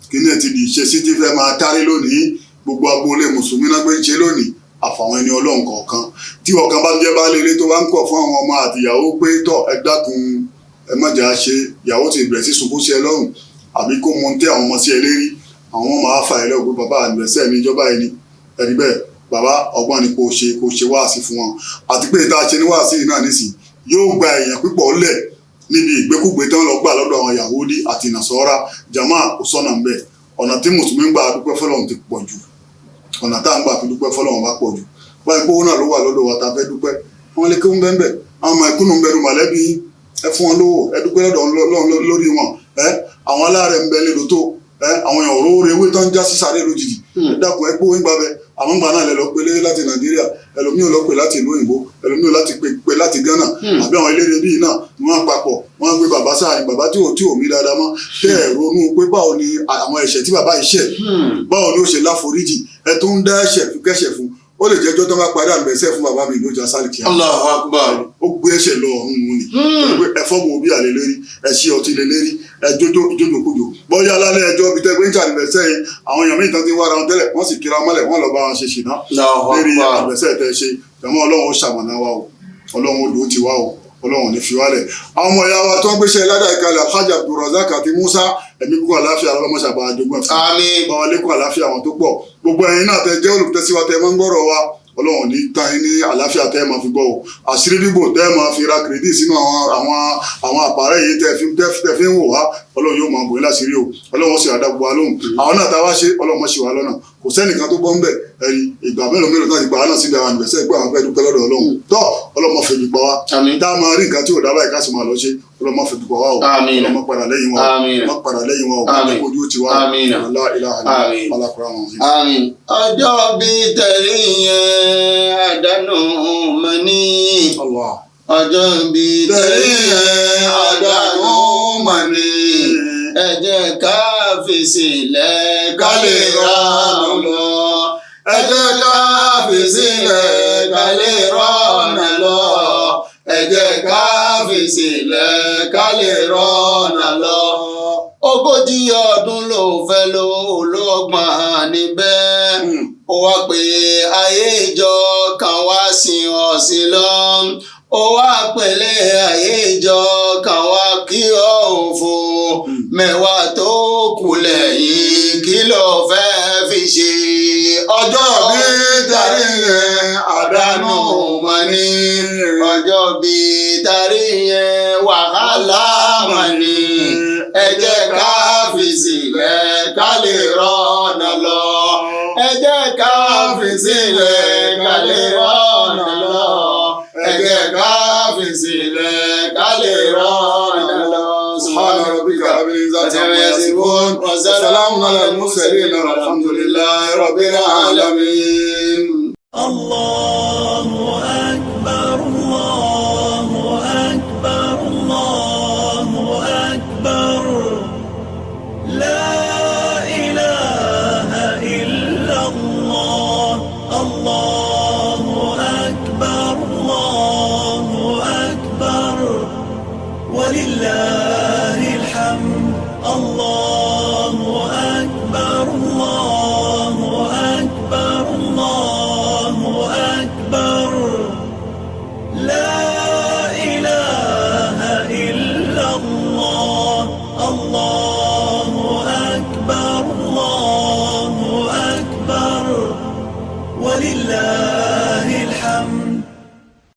kíní ẹ̀ ti di ìṣesí tí fẹ́ máa kárí lónìí gbogbo agboolé mùsùlùmí náà gbé ń ṣe lónìí àfàwọn ẹni ọlọ́run kọ̀ọ̀kan tí ọ̀kan bá jẹ́ baálé ilé tó bá ń kọ̀ fún àwọn ọmọ àtìyàwó pé tọ̀ ẹ dákun ẹ má jà á ṣe ìyàwó ti bẹ̀rẹ̀ sí sunkún sí ẹ lọ́rùn àbí kó mọ tẹ́ àwọn ọmọ sí ẹ lérí àwọn ọmọ máa fà ẹ lẹ́wọ̀ pé bàbá àdìbẹ̀sẹ̀ mi ìjọba ẹni ẹ̀rí bẹ́ẹ̀ bàbá ọgbọ́n ni kò ṣe wáàsí fún wọn àti pé ìta ṣe ní wáàsí náà nísìn yóò gba èèyàn pípọ̀ lẹ̀ níbi ìgbékúgbé tán lọ gbà lọ́dọ̀ àwọn Yahudi àti Nasara jama kò sọ́nà ńbẹ̀ ọ̀nà tí mùsùlùmí ń gbà dúpẹ́ fọlọ́run ti pọ̀ jù ọ̀nà tá à ń gbà fi dúpẹ́ fọlọ́run bá pọ̀ jù báyìí pé owó náà ló wà lọ́dọ̀ wa tá a fẹ́ dúpẹ́ wọn lè kéwọn bẹ́ẹ̀ bẹ́ẹ̀ àwọn ọmọ ìkúnnù ń bẹ̀rù mọ̀lẹ́bí ẹ fún wọn lówó ẹ dúpẹ́ lọ́dọ̀ lórí wọn àwọn aláàrẹ̀ ń bẹ lélo tó àwọn èèyàn òróró ewé tó ń já sí sáré lójijì ẹ dákun ẹ gbówó ń gbà bẹ àwọn gbà náà lẹ lọ pé láti Nàìjíríà ẹlòmíì lọ pé láti ìlú òyìnbó ẹlòmíì láti pé láti Ghana àbí àwọn eléré bíi náà ni wọn papọ̀ wọn gbé bàbá sáàyìn bàbá tí ò mí dáadáa mọ́ tẹ́ ẹ̀ ronú pé báwo ni àwọn ẹ̀ṣẹ̀ tí bàbá yìí ṣẹ̀ báwo ni ó ṣe láforíjì ẹ tó ń dá ẹ̀ṣẹ̀ fi kẹ́ṣẹ̀ fún ó lè jẹ́jọ́ tó bá padà bẹ̀sẹ̀ fún bàbá mi lójà sálìkì Allahu Akbar. ó gbé ẹ̀ṣẹ̀ lọ ọ̀run mu ni ẹ̀fọ́ wo bí àlè lérí ẹ̀ṣí ọtí lè lérí ìjójòkújò bọ́yá alálẹ̀ ẹjọ́ bíi tẹ́gbẹ́ ń jà níbẹ̀sẹ̀ yẹn àwọn èèyàn mìíràn ti wára wọn tẹ́lẹ̀ wọ́n sì kíra mọ́lẹ̀ wọ́n lọ bá wọn ṣe ṣìná lérí àbẹ̀sẹ̀ tẹ́ ṣe tẹ̀mọ́ Ọlọ́run ó ṣàmọ̀nà wa o Ọlọ́run ó lò ó ti wá o Ọlọ́run ní fi wálẹ̀ àwọn ọmọ ìyá wa tó ń gbéṣẹ́ ládàá ìkàlẹ̀ Alhaji Abdulrazak àti Musa ẹ̀mí kúkú àláfíà ọlọ́mọṣàbà àjogún ẹ̀fọ́ báwa lékún àláfíà àwọn tó pọ̀ gbogbo ẹ̀yin náà tẹ jẹ́ olùtẹ́síwá tẹ máa ń gbọ́rọ̀ wa Ọlọ́run ní tán yín ní àláfíà tẹ́ ẹ máa fi gbọ́ o àṣírí bíbò tẹ́ ẹ máa fi ra kìrìdì sínú àwọn àpárẹ̀ yìí tẹ́ fi ń wò wá Ọlọ́run yóò máa bò yín láṣìírí o Ọlọ́run sì àdá gbogbo wa lóhùn àwọn náà tá a wá ṣe Ọlọ́run ṣì wá lọ́nà kò sẹ́nìkan tó bọ́ ń bẹ̀ ẹ̀rí ìgbà mélòó náà ti gbà á náà síbi àwọn ànìbẹ̀sẹ̀ pé àwọn fẹ́ dúpẹ́ lọ́dọ̀ Ọlọ́run tọ́ Ọlọ́run fèmí pa wá tá a máa rí nǹkan tí ò dábàá ìkásí máa lọ ṣe ọlọ́mọ fi dùkọ̀ wá o Àmín. ọlọ́mọ padà lẹ́yìn wọn Àmín. o padà lẹ́yìn wọn o Àmín. ojú ti wá Àmín. la ilaha Àmín. illallah alákùnrin àwọn ọ̀hún. Àmín. Ọjọ́ bíi tẹ̀lé yẹn àdánù mọ́ ní. Allah. Ọjọ́ bíi tẹ̀lé yẹn àdánù mọ́ ní. Ẹ jẹ́ ká fèsì lẹ̀ ká lè ránà lọ. Ẹ jẹ́ ká fèsì lẹ̀ ká lè ránà lọ. Ẹ jẹ́ ká fèsì lẹ̀ ká lè ránà lọ. Ogójì ọdún ló fẹ́ lò lọ́gbọ̀n níbẹ̀. Ó wá pé ayé ìjọ kan wá sin ọ̀sìn lọ. Ó wá pẹ̀lẹ́ ayé ìjọ kan wá kí ọ̀hún fún. Mẹ́wàá tó kù lẹ́yìn kí ló fẹ́ fi ṣe. Ọjọ́ bí darí yẹn àdánù mọ́ ní. Ọjọ́ bí darí yẹn wàhálà mọ́ ní. Ẹ jẹ́ ká fi sílẹ̀ ká lè rọ́nà lọ. Ẹ jẹ́ ká fi sílẹ̀ ká lè rọ́nà lọ. Ẹ jẹ́ ká fi sílẹ̀ ká lè rọ́nà lọ. Subhana rabbika rabbil izzati amma yasifun wa salamun alal mursalin walhamdulillahi rabbil alamin. Allahu akbar, Allahu akbar, Allahu akbar. La ilaha illallah. Allahu akbar, Allahu akbar. Walillahil hamd. Allahu akbar, Allahu akbar, Allahu akbar. La ilaha illallah. Allahu akbar, Allahu akbar. Walillahil hamd.